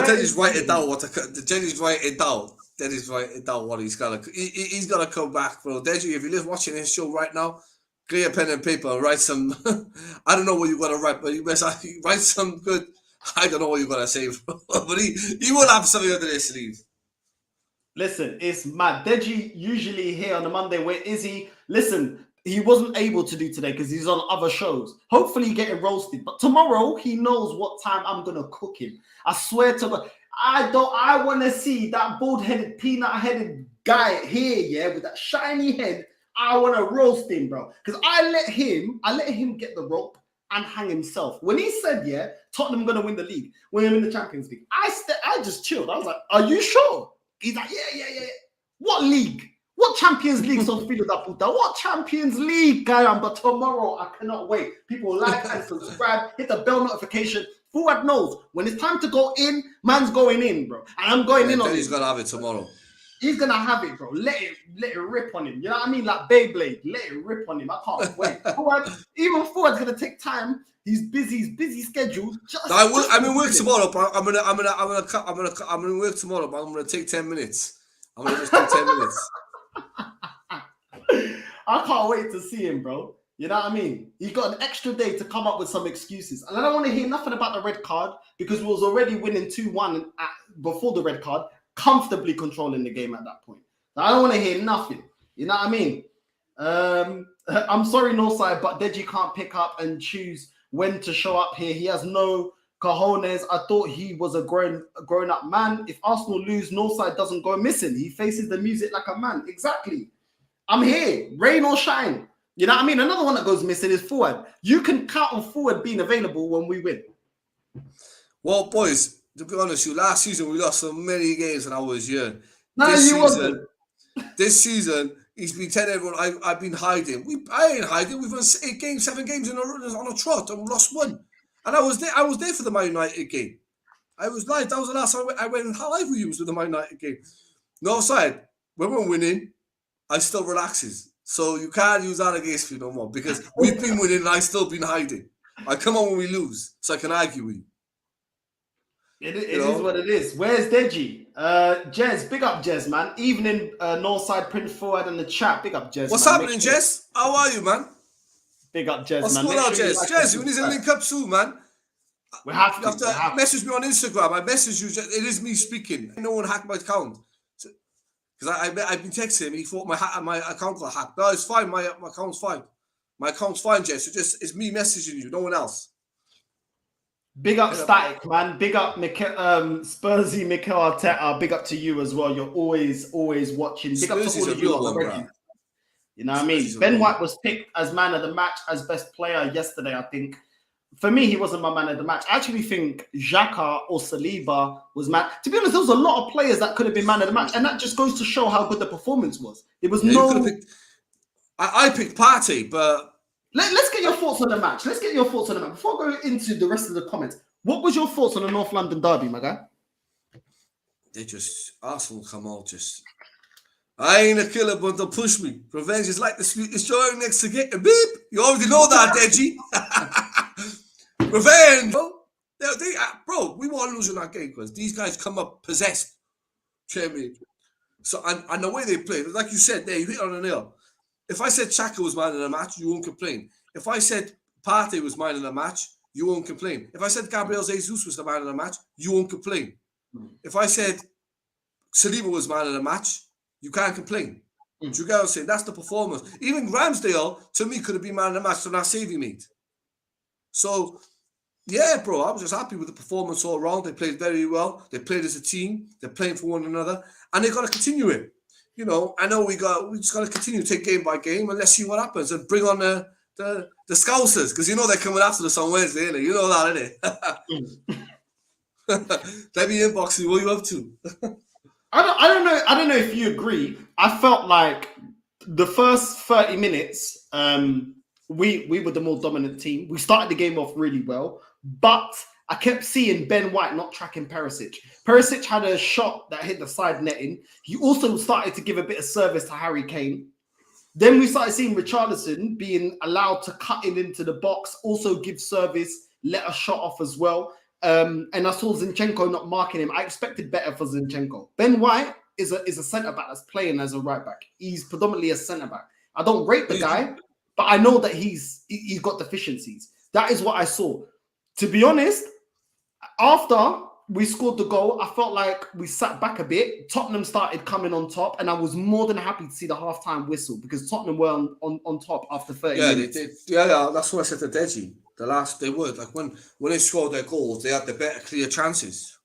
Denny's writing down Denny's writing down. Denny's writing down what he's got to. He's got to come back, bro. Deji, if you live watching this show right now, get your pen and paper and write some. I don't know what you're gonna write, but you best write some good. I don't know what you're gonna say, bro. But he will have something under his sleeve. Listen, it's mad. Deji usually here on a Monday. Where is he? Listen, he wasn't able to do today because he's on other shows. Hopefully, getting roasted. But tomorrow, he knows what time I'm gonna cook him. I swear to God, I want to see that bald-headed, peanut-headed guy here, yeah, with that shiny head. I want to roast him, bro, because I let him get the rope and hang himself. When he said, yeah, Tottenham going to win the league, we're going to win the Champions League, I just chilled. I was like, are you sure? He's like, yeah. What league? What Champions League? What Champions League, guy? But tomorrow, I cannot wait. People like and subscribe, hit the bell notification. Fuad knows when it's time to go in, man's going in, bro. And I'm going in on it. He's going to have it tomorrow. He's gonna have it, bro. Let it rip on him. You know what I mean? Like Beyblade, let it rip on him. I can't wait. Even Fuad's gonna take time. He's busy schedule. I'm in work tomorrow, but I'm gonna work tomorrow, but I'm gonna take 10 minutes. I'm gonna just take 10 minutes. I can't wait to see him, bro. You know what I mean? He got an extra day to come up with some excuses. And I don't want to hear nothing about the red card because we was already winning 2-1 before the red card. Comfortably controlling the game at that point. So I don't want to hear nothing. You know what I mean? I'm sorry, Northside, but Deji can't pick up and choose when to show up here. He has no cojones. I thought he was a grown-up man. If Arsenal lose, Northside doesn't go missing. He faces the music like a man. Exactly. I'm here, rain or shine. You know what I mean? Another one that goes missing is Fuad. You can count on Fuad being available when we win. Well, boys, to be honest with you, last season we lost so many games when I was young. This season, he's been telling everyone I've been hiding. I ain't hiding. We've won 7 games on a trot and lost 1. And I was there for the Man United game. I was live. That was the last time I went live with you was with the Man United game. No side. When we're winning, I still relaxes. So you can't use that against me no more because we've been winning and I've still been hiding. I come on when we lose so I can argue with you. It is what it is. Where's Deji? Jez, big up Jez, man. Evening, Northside, Prince Forward in the chat. Big up Jez. What's happening, Jez? How are you, man? Big up Jez, What's man. going on, Jez? Jez, we need to link up soon, man. We have to. Message me on Instagram. I message you. It is me speaking. No one hacked my account. Because I've been texting him. He thought my account got hacked. No, it's fine. My account's fine. My account's fine, Jez. So it's me messaging you. No one else. Big up Static, man. Big up Spursy, Mikel Arteta. Big up to you as well. You're always watching. Big up to all of you already. You know what I mean? Ben White was picked as man of the match, as best player yesterday, I think. For me, he wasn't my man of the match. I actually think Xhaka or Saliba was man. To be honest, there was a lot of players that could have been man of the match, and that just goes to show how good the performance was. There was I picked Partey, but let's get your thoughts on the match. Before I go into the rest of the comments, what was your thoughts on the North London derby, my guy? Arsenal come out I ain't a killer, but they'll push me. Revenge is like the sweetest joy next to get a beep. You already know that, Deji. Revenge, bro. Bro, we won't lose in that game because these guys come up possessed. So, and the way they play, like you said there, you hit on the nail. If I said Xhaka was man in the match, you won't complain. If I said Partey was man of the match, you won't complain. If I said Gabriel Jesus was the man of the match, you won't complain. If I said Saliba was man of the match, you can't complain. Do you get what I'm saying? That's the performance. Even Ramsdale, to me, could have been man of the match for that save he made. So, yeah, bro, I was just happy with the performance all around. They played very well. They played as a team. They're playing for one another. And they've got to continue it. You know, I know we just got to continue to take game by game and let's see what happens and bring on the Scousers, because you know they're coming after us on Wednesday, innit? You know that, innit? Let me inbox you. What are you up to? I don't know if you agree. I felt like the first 30 minutes, we were the more dominant team. We started the game off really well, but I kept seeing Ben White not tracking Perisic. Perisic had a shot that hit the side netting. He also started to give a bit of service to Harry Kane. Then we started seeing Richarlison being allowed to cut into the box, also give service, let a shot off as well. And I saw Zinchenko not marking him. I expected better for Zinchenko. Ben White is a centre-back that's playing as a right-back. He's predominantly a centre-back. I don't rate the guy, but I know that he's got deficiencies. That is what I saw. To be honest, after we scored the goal, I felt like we sat back a bit. Tottenham started coming on top, and I was more than happy to see the half-time whistle because Tottenham were on top after 30 minutes. They did. Yeah, that's what I said to Deji. They were like when they scored their goals, they had the better, clear chances.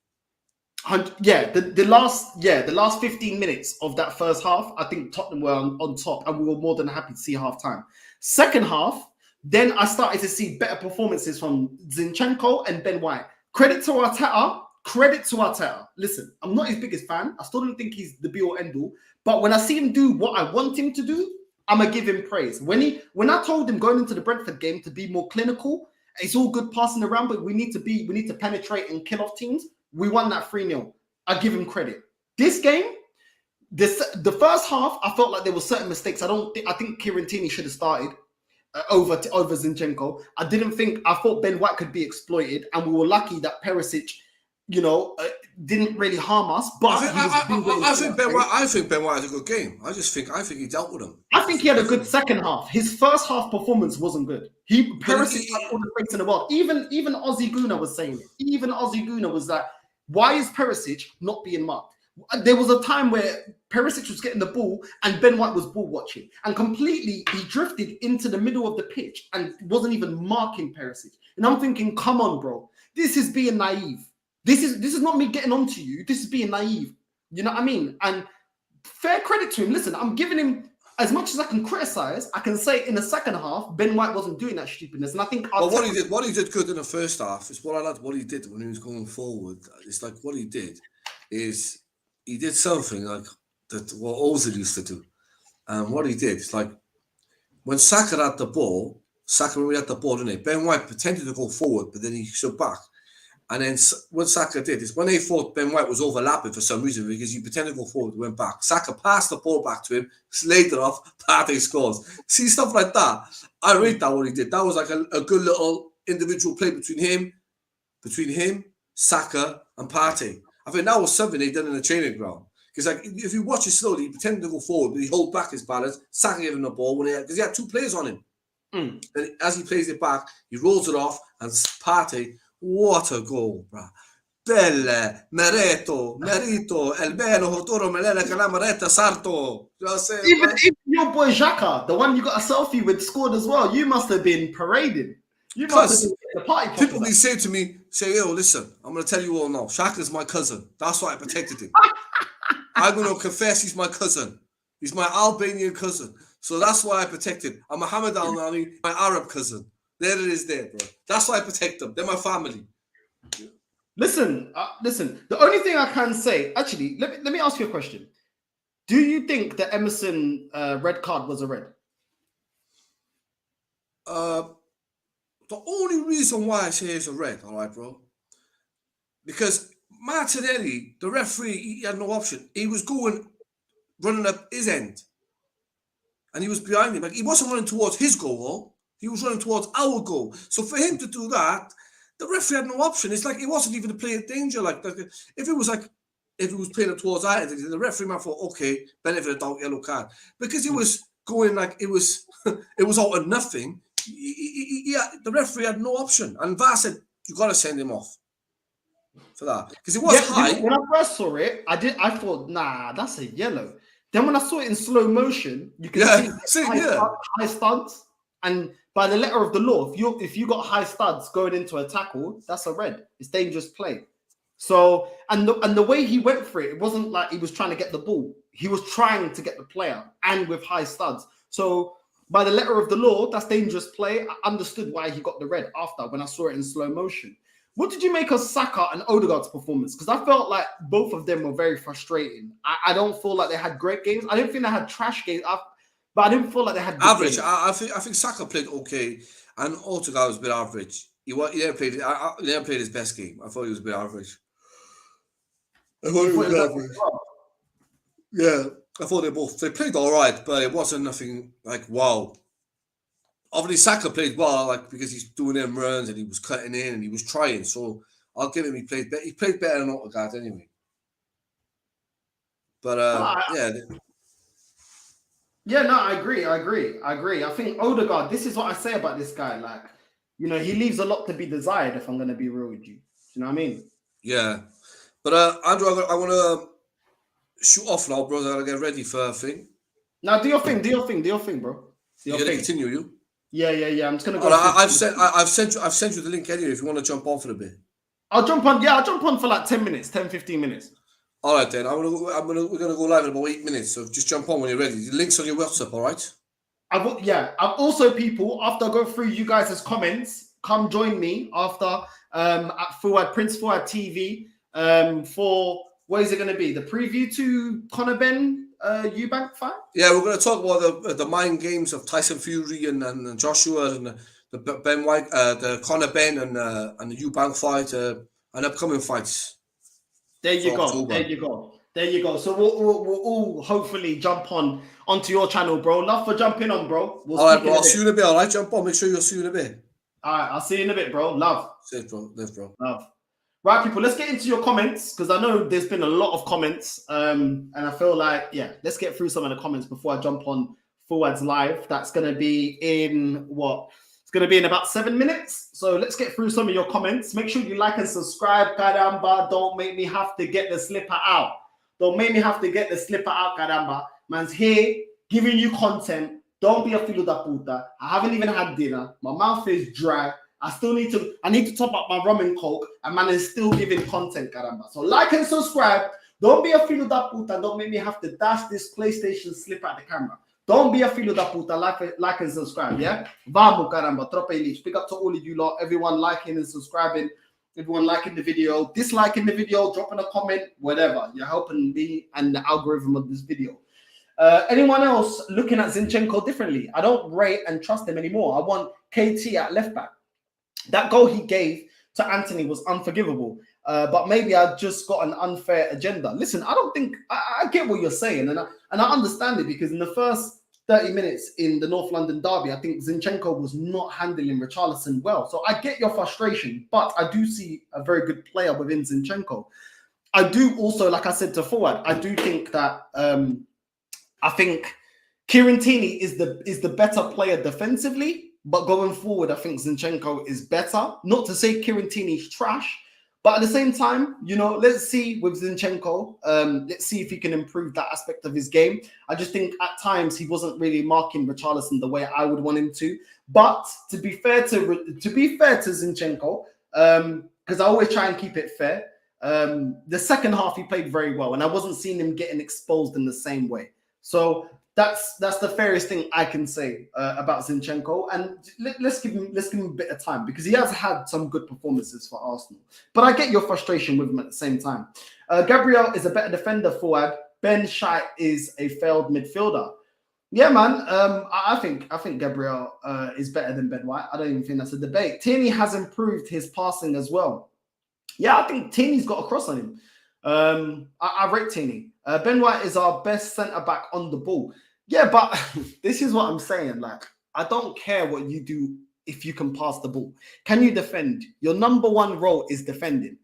The last 15 minutes of that first half, I think Tottenham were on top, and we were more than happy to see half-time. Second half, then I started to see better performances from Zinchenko and Ben White. Credit to Arteta. Listen, I'm not his biggest fan. I still don't think he's the be-all end-all. But when I see him do what I want him to do, I'm going to give him praise. When I told him going into the Brentford game to be more clinical, it's all good passing around, but we need to penetrate and kill off teams. We won that 3-0. I give him credit. This game, the first half, I felt like there were certain mistakes. I think Kieran Tierney should have started over Zinchenko. I thought Ben White could be exploited, and we were lucky that Perisic, didn't really harm us. But I think Ben White had a good game. I think he dealt with him. I think he had a good second half. His first half performance wasn't good. Perisic had all the fakes in the world. Even Ozzy Gooner was saying it. Even Ozzy Gooner was like, why is Perisic not being marked? There was a time where Perisic was getting the ball and Ben White was ball watching, and completely he drifted into the middle of the pitch and wasn't even marking Perisic. And I'm thinking, come on, bro, this is being naive. This is not me getting onto you. This is being naive. You know what I mean? And fair credit to him. Listen, I'm giving him as much as I can criticize. I can say in the second half, Ben White wasn't doing that stupidness, and I think. But what he did good in the first half is what I liked. What he did when he was going forward, it's like what he did is he did something like that what Ozil used to do, and what he did is like when Saka had the ball, when we had the ball, didn't he? Ben White pretended to go forward, but then he stood back. And then what Saka did is when they thought Ben White was overlapping for some reason because he pretended to go forward, went back. Saka passed the ball back to him, slayed it off, Partey scores. See, stuff like that. I rate that what he did. That was like a good little individual play between him, Saka, and Partey. I think that was something they done in the training ground. Because like if you watch it slowly, he pretended to go forward, but he hold back his balance. Saka gave him the ball because he had two players on him. And as he plays it back, he rolls it off, and Partey. What a goal, bro. Belle, merito, el bene, hotoro, melena, calamareta, sarto. Even your boy Xhaka, the one you got a selfie with, scored as well. You must have been parading. You must have been the party. People be saying to me, yo, listen, I'm going to tell you all now. Xhaka's my cousin. That's why I protected him. I'm going to confess he's my cousin. He's my Albanian cousin. So that's why I protected. I'm Mohammed Al-Nani, my Arab cousin. There it is there, bro. That's why I protect them. They're my family. Listen. The only thing I can say, actually, let me ask you a question. Do you think the Emerson red card was a red? The only reason why I say it's a red, all right, bro, because Martinelli, the referee, he had no option. He was running up his end, and he was behind him. Like he wasn't running towards his goal. He was running towards our goal. So for him to do that, the referee had no option. It's like it wasn't even a play of danger. Like if it was playing it towards our end, the referee might thought, okay, benefit of doubt, yellow card. Because it was going like it was out of nothing. He the referee had no option, and VAR said you got to send him off for that because it was high. When I first saw it, I thought, nah, that's a yellow. Then when I saw it in slow motion, you can see high studs, and by the letter of the law, if you got high studs going into a tackle, that's a red. It's dangerous play. So and the way he went for it, it wasn't like he was trying to get the ball. He was trying to get the player, and with high studs. So by the letter of the law, that's dangerous play. I understood why he got the red after when I saw it in slow motion. What did you make of Saka and Odegaard's performance? Because I felt like both of them were very frustrating. I don't feel like they had great games. I didn't think they had trash games, but I didn't feel like they had good average. games. I think Saka played okay, and Odegaard was a bit average. He never played his best game. I thought he was a bit average. I thought he was average. Yeah, I thought they played all right, but it wasn't nothing like wow. Obviously, Saka played well, like because he's doing them runs and he was cutting in and he was trying. So I'll give him. He played better than Odegaard anyway. But yeah, no, I agree. I think Odegaard. This is what I say about this guy. Like, you know, he leaves a lot to be desired. If I'm going to be real with you, you know what I mean? Yeah, but Andrew, I want to shoot off now, bro. I gotta get ready for a thing. Now, do your thing, bro. You're gonna continue, you? Yeah. I'm just gonna go. I've sent you the link anyway. If you want to jump on for a bit, I'll jump on. Yeah, I'll jump on for like 10 minutes, 10-15 minutes. All right then. We're gonna go live in about 8 minutes. So just jump on when you're ready. The link's on your WhatsApp. All right. I've also people after I go through you guys' comments, come join me after at Prince Fuad TV for what is it going to be? The preview to Conor Ben Eubank fight? Yeah, we're going to talk about the mind games of Tyson Fury and Joshua and the Ben White, the Conor Ben and the Eubank fight and upcoming fights. There you go. So we'll all hopefully jump onto your channel, bro. Love for jumping on, bro. All right, bro. I'll see you in a bit. All right, jump on. Make sure you'll see you in a bit. All right, I'll see you in a bit, bro. Love. Safe, bro. Live, bro. Love. Right, people, let's get into your comments because I know there's been a lot of comments. And I feel like, let's get through some of the comments before I jump on Fuad's live. That's going to be in what? It's going to be in about 7 minutes. So let's get through some of your comments. Make sure you like and subscribe, caramba. Don't make me have to get the slipper out. Caramba. Man's here giving you content. Don't be a filo da puta. I haven't even had dinner. My mouth is dry. I need to top up my rum and coke, and man is still giving content, caramba. So like and subscribe. Don't be a filo da puta. Don't make me have to dash this PlayStation slip at the camera. Don't be a filo da puta. Like and subscribe, yeah? Vamos, caramba. Tropa elite. Big up to all of you lot. Everyone liking and subscribing. Everyone liking the video. Disliking the video. Dropping a comment. Whatever. You're helping me and the algorithm of this video. Anyone else looking at Zinchenko differently? I don't rate and trust him anymore. I want KT at left back. That goal he gave to Anthony was unforgivable, but maybe I just got an unfair agenda. Listen, I don't think I get what you're saying, and I understand it because in the first 30 minutes in the North London derby, I think Zinchenko was not handling Richarlison well. So I get your frustration, but I do see a very good player within Zinchenko. I do also, like I said to Fuad, I do think that I think Kieran Tierney is the better player defensively. But going forward, I think Zinchenko is better. Not to say Kieran Tierney's trash, but at the same time, you know, let's see with Zinchenko. Let's see if he can improve that aspect of his game. I just think at times he wasn't really marking Richarlison the way I would want him to. But to be fair to Zinchenko, because I always try and keep it fair. The second half he played very well, and I wasn't seeing him getting exposed in the same way. So that's the fairest thing I can say about Zinchenko, and let's give him a bit of time because he has had some good performances for Arsenal. But I get your frustration with him at the same time. Gabriel is a better defender. Fuad. Ben Scheidt is a failed midfielder. Yeah, man. I think Gabriel is better than Ben White. I don't even think that's a debate. Tierney has improved his passing as well. Yeah, I think Tierney's got a cross on him. I rate Tierney. Ben White is our best centre-back on the ball. Yeah, but this is what I'm saying. Like, I don't care what you do if you can pass the ball. Can you defend? Your number one role is defending.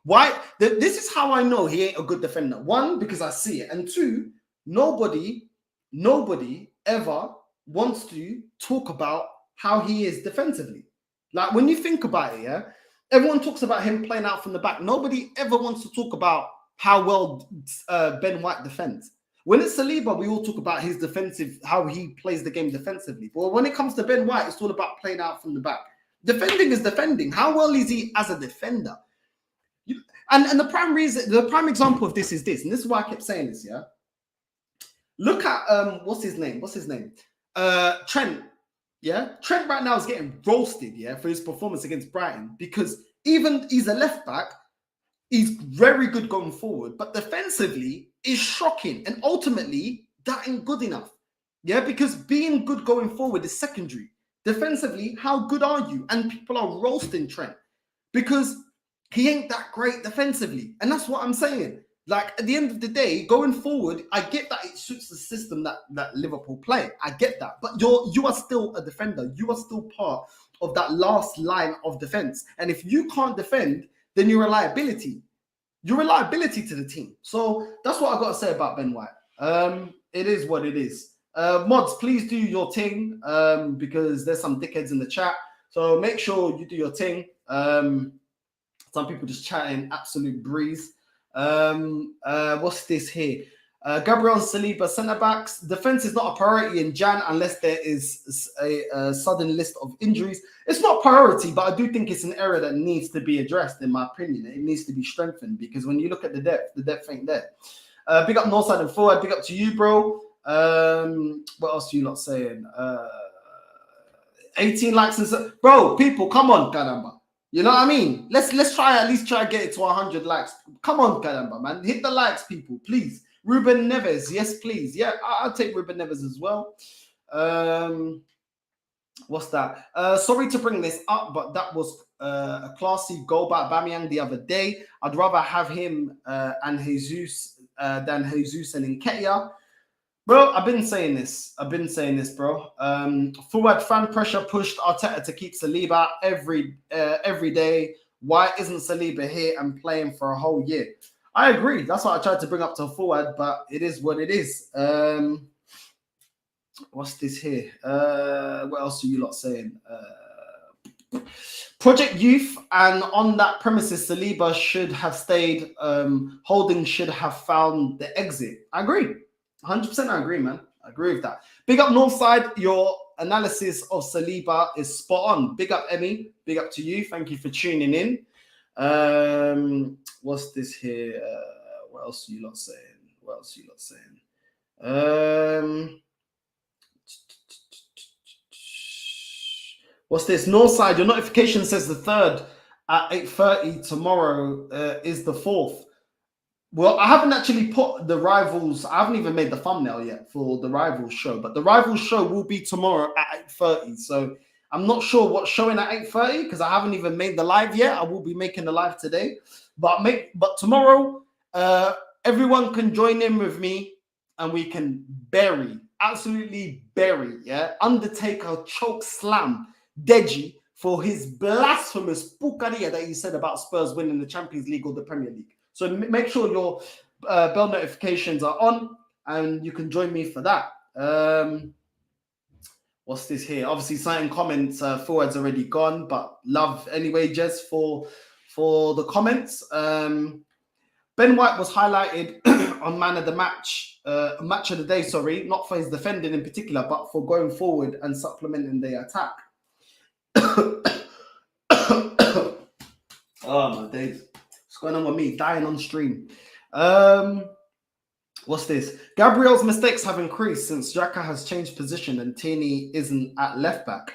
Why? This is how I know he ain't a good defender. One, because I see it. And two, nobody ever wants to talk about how he is defensively. Like when you think about it, yeah, everyone talks about him playing out from the back. Nobody ever wants to talk about how well Ben White defends. When it's Saliba, we all talk about his defensive, how he plays the game defensively. But when it comes to Ben White, it's all about playing out from the back. Defending is defending. How well is he as a defender? And the prime reason, the prime example of this is this, and this is why I kept saying this, yeah. Look at what's his name? Trent. Yeah, Trent right now is getting roasted, yeah, for his performance against Brighton because even he's a left back, he's very good going forward, but defensively is shocking, and ultimately that ain't good enough, yeah, because being good going forward is secondary. Defensively, how good are you? And people are roasting Trent because he ain't that great defensively, and that's what I'm saying. Like at the end of the day, going forward, I get that it suits the system that Liverpool play. I get that, but you are still a defender. You are still part of that last line of defense, and if you can't defend, then you're a liability. You're a liability to the team. So that's what I got to say about Ben White. It is what it is. Mods, please do your thing because there's some dickheads in the chat. So make sure you do your thing. Some people just chatting absolute breeze. What's this here? Gabriel and Saliba centre-backs. Defence is not a priority in Jan unless there is a sudden list of injuries. It's not a priority, but I do think it's an area that needs to be addressed, in my opinion. It needs to be strengthened because when you look at the depth ain't there. Big up Northside and forward. Big up to you, bro. What else are you not saying? 18 likes and so. Bro, people, come on, caramba. You know what I mean? Let's try at least try to get it to 100 likes. Come on, caramba, man. Hit the likes, people, please. Ruben Neves, yes, please. Yeah, I'll take Ruben Neves as well. What's that? Sorry to bring this up, but that was a classy goal by Aubameyang the other day. I'd rather have him and Jesus than Jesus and Nketiah. Bro, I've been saying this, bro. Forward fan pressure pushed Arteta to keep Saliba every day. Why isn't Saliba here and playing for a whole year? I agree. That's what I tried to bring up to forward, but it is what it is. What's this here? What else are you lot saying? Project Youth, and on that premises, Saliba should have stayed. Holding should have found the exit. I agree. 100% I agree, man. I agree with that. Big up Northside. Your analysis of Saliba is spot on. Big up, Emmy. Big up to you. Thank you for tuning in. What's this here? What else are you lot saying? What's this? Northside, your notification says the 3rd at 8:30 tomorrow is the 4th. Well, I haven't actually put the Rivals. I haven't even made the thumbnail yet for the Rivals show, but the Rivals show will be tomorrow at 8:30. So I'm not sure what's showing at 8:30 because I haven't even made the live yet. I will be making the live today, but tomorrow, everyone can join in with me and we can absolutely bury, yeah, Undertaker choke slam Deji for his blasphemous pucaria that he said about Spurs winning the Champions League or the Premier League. So make sure your bell notifications are on and you can join me for that. What's this here? Obviously, certain comments, forward's already gone, but love anyway, Jez, for the comments. Ben White was highlighted on Man of the Match, Match of the Day, sorry, not for his defending in particular, but for going forward and supplementing the attack. Oh, my days. What's going on with me? Dying on stream. What's this? Gabriel's mistakes have increased since Xhaka has changed position and Tierney isn't at left back.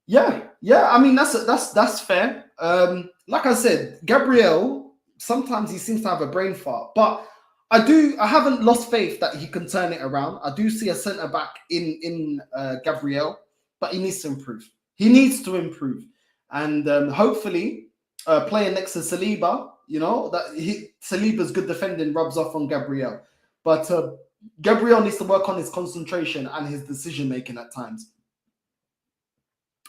Yeah. I mean, that's fair. Like I said, Gabriel, sometimes he seems to have a brain fart, but I haven't lost faith that he can turn it around. I do see a centre back in Gabriel, but he needs to improve. And hopefully, playing next to Saliba, you know, Saliba's good defending rubs off on Gabriel. But Gabriel needs to work on his concentration and his decision-making at times.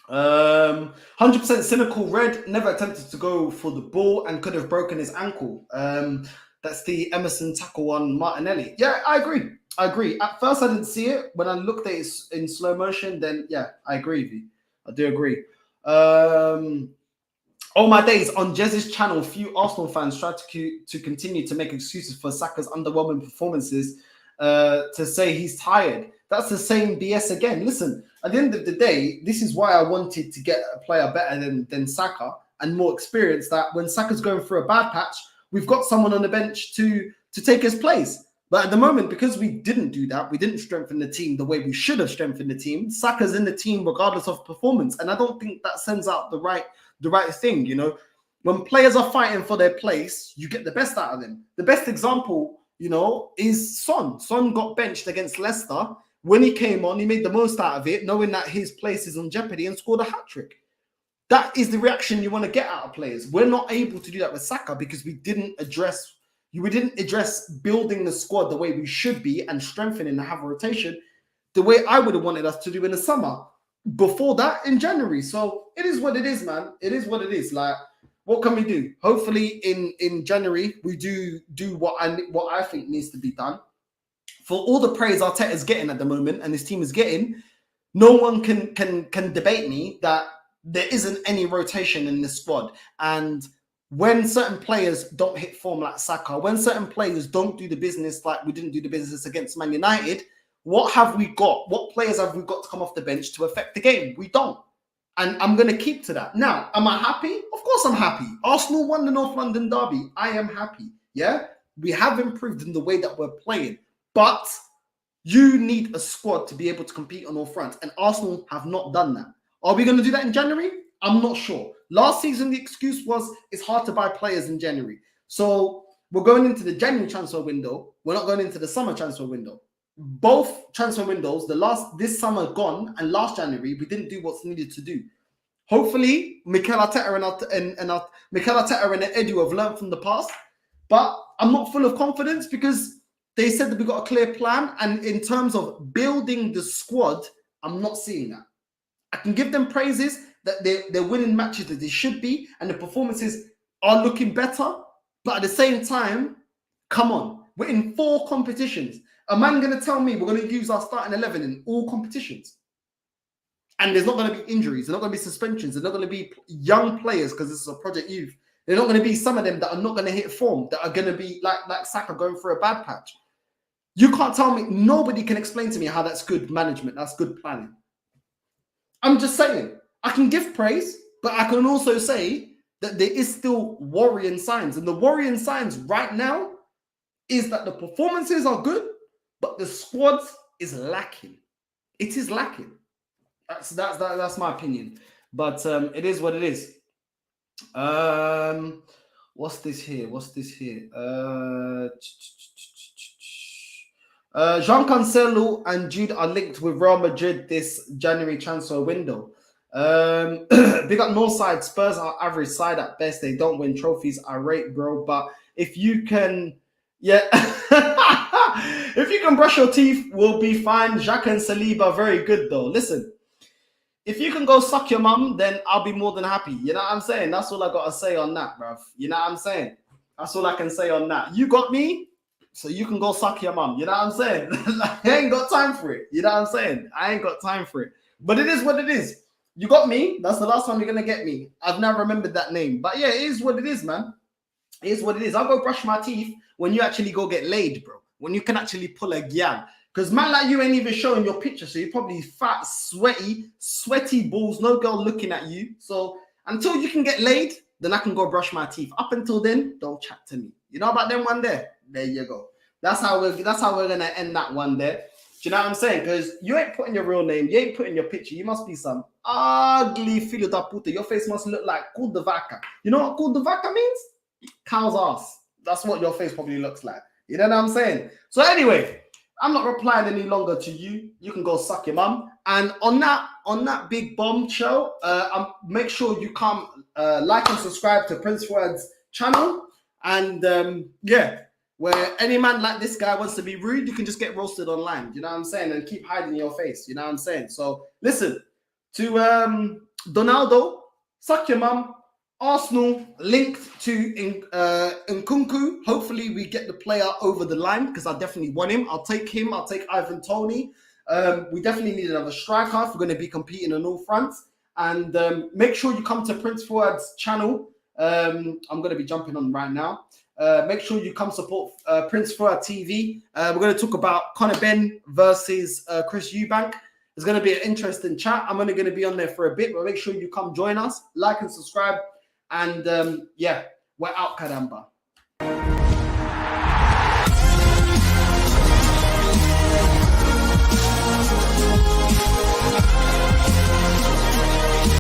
100% cynical. Red never attempted to go for the ball and could have broken his ankle. That's the Emerson tackle on Martinelli. Yeah, I agree. At first, I didn't see it. When I looked at it in slow motion, then yeah, I agree with you. I do agree. All my days on Jez's channel, few Arsenal fans tried to continue to make excuses for Saka's underwhelming performances to say he's tired. That's the same BS again. Listen, at the end of the day, this is why I wanted to get a player better than Saka and more experience. That when Saka's going through a bad patch, we've got someone on the bench to take his place. But at the moment, because we didn't do that, we didn't strengthen the team the way we should have strengthened the team. Saka's in the team regardless of performance, and I don't think that sends out the right thing. You know, when players are fighting for their place, you get the best out of them. The best example, you know, is Son. Son got benched against Leicester. When he came on, he made the most out of it, knowing that his place is on jeopardy, and scored a hat-trick. That is the reaction you want to get out of players. We're not able to do that with Saka because we didn't address building the squad the way we should be and strengthening the have a rotation the way I would have wanted us to do in the summer. Before that, in January. So it is what it is, man. It is what it is. Like, what can we do? Hopefully, in January we do what I think needs to be done. For all the praise Arteta is getting at the moment and his team is getting, no one can debate me that there isn't any rotation in this squad. And when certain players don't hit form like Saka, when certain players don't do the business like we didn't do the business against Man United, what have we got? What players have we got to come off the bench to affect the game? We don't. And I'm going to keep to that. Now, am I happy? Of course I'm happy. Arsenal won the North London derby. I am happy. Yeah? We have improved in the way that we're playing. But you need a squad to be able to compete on all fronts. And Arsenal have not done that. Are we going to do that in January? I'm not sure. Last season, the excuse was it's hard to buy players in January. So we're going into the January transfer window. We're not going into the summer transfer window. Both transfer windows, this summer gone and last January, we didn't do what's needed to do. Hopefully, Mikel Arteta and Edu have learned from the past. But I'm not full of confidence because they said that we got a clear plan. And in terms of building the squad, I'm not seeing that. I can give them praises that they're winning matches that they should be, and the performances are looking better. But at the same time, come on, we're in 4 competitions. A man going to tell me we're going to use our starting 11 in all competitions, and there's not going to be injuries, there's not going to be suspensions, there's not going to be young players because this is a project youth. There's not going to be some of them that are not going to hit form, that are going to be like Saka going through a bad patch. You can't tell me, nobody can explain to me how that's good management, that's good planning. I'm just saying, I can give praise, but I can also say that there is still worrying signs. And the worrying signs right now is that the performances are good, but the squad is lacking. It is lacking. That's my opinion. But it is what it is. What's this here? Jean Cancelo and Jude are linked with Real Madrid this January transfer window. Big up Northside. Spurs are average side at best. They don't win trophies. I rate, bro. But if you can, if you can brush your teeth, we'll be fine. Xhaka and Saliba, very good though. Listen, if you can go suck your mum, then I'll be more than happy. You know what I'm saying? That's all I got to say on that, bruv. You know what I'm saying? That's all I can say on that. You got me? So you can go suck your mum. You know what I'm saying? I ain't got time for it. You know what I'm saying? I ain't got time for it. But it is what it is. You got me. That's the last time you're going to get me. I've never remembered that name. But yeah, it is what it is, man. It is what it is. I'll go brush my teeth when you actually go get laid, bro. When you can actually pull a gyal. Because man like you ain't even showing your picture. So you're probably fat, sweaty balls. No girl looking at you. So until you can get laid, then I can go brush my teeth. Up until then, don't chat to me. You know about them one there? There you go. That's how we're gonna end that one there. Do you know what I'm saying? Because you ain't putting your real name, you ain't putting your picture. You must be some ugly filho da puta. Your face must look like cul de vaca. You know what cul de vaca means? Cow's ass. That's what your face probably looks like. You know what I'm saying? So anyway, I'm not replying any longer to you. You can go suck your mum. And on that big bombshell, make sure you come like and subscribe to Prince Fuad's channel. And yeah. Where any man like this guy wants to be rude, you can just get roasted online. You know what I'm saying? And keep hiding your face. You know what I'm saying? So listen, to Donaldo, suck your mum. Arsenal linked to Nkunku. Hopefully, we get the player over the line because I definitely want him. I'll take him. I'll take Ivan Toney. We definitely need another striker if we're going to be competing on all fronts. And make sure you come to Prince Fuad's channel. I'm going to be jumping on right now. Make sure you come support Prince Fuad TV. We're going to talk about Conor Ben versus Chris Eubank. It's going to be an interesting chat. I'm only going to be on there for a bit, but make sure you come join us, like and subscribe. And yeah, we're out, Kadamba.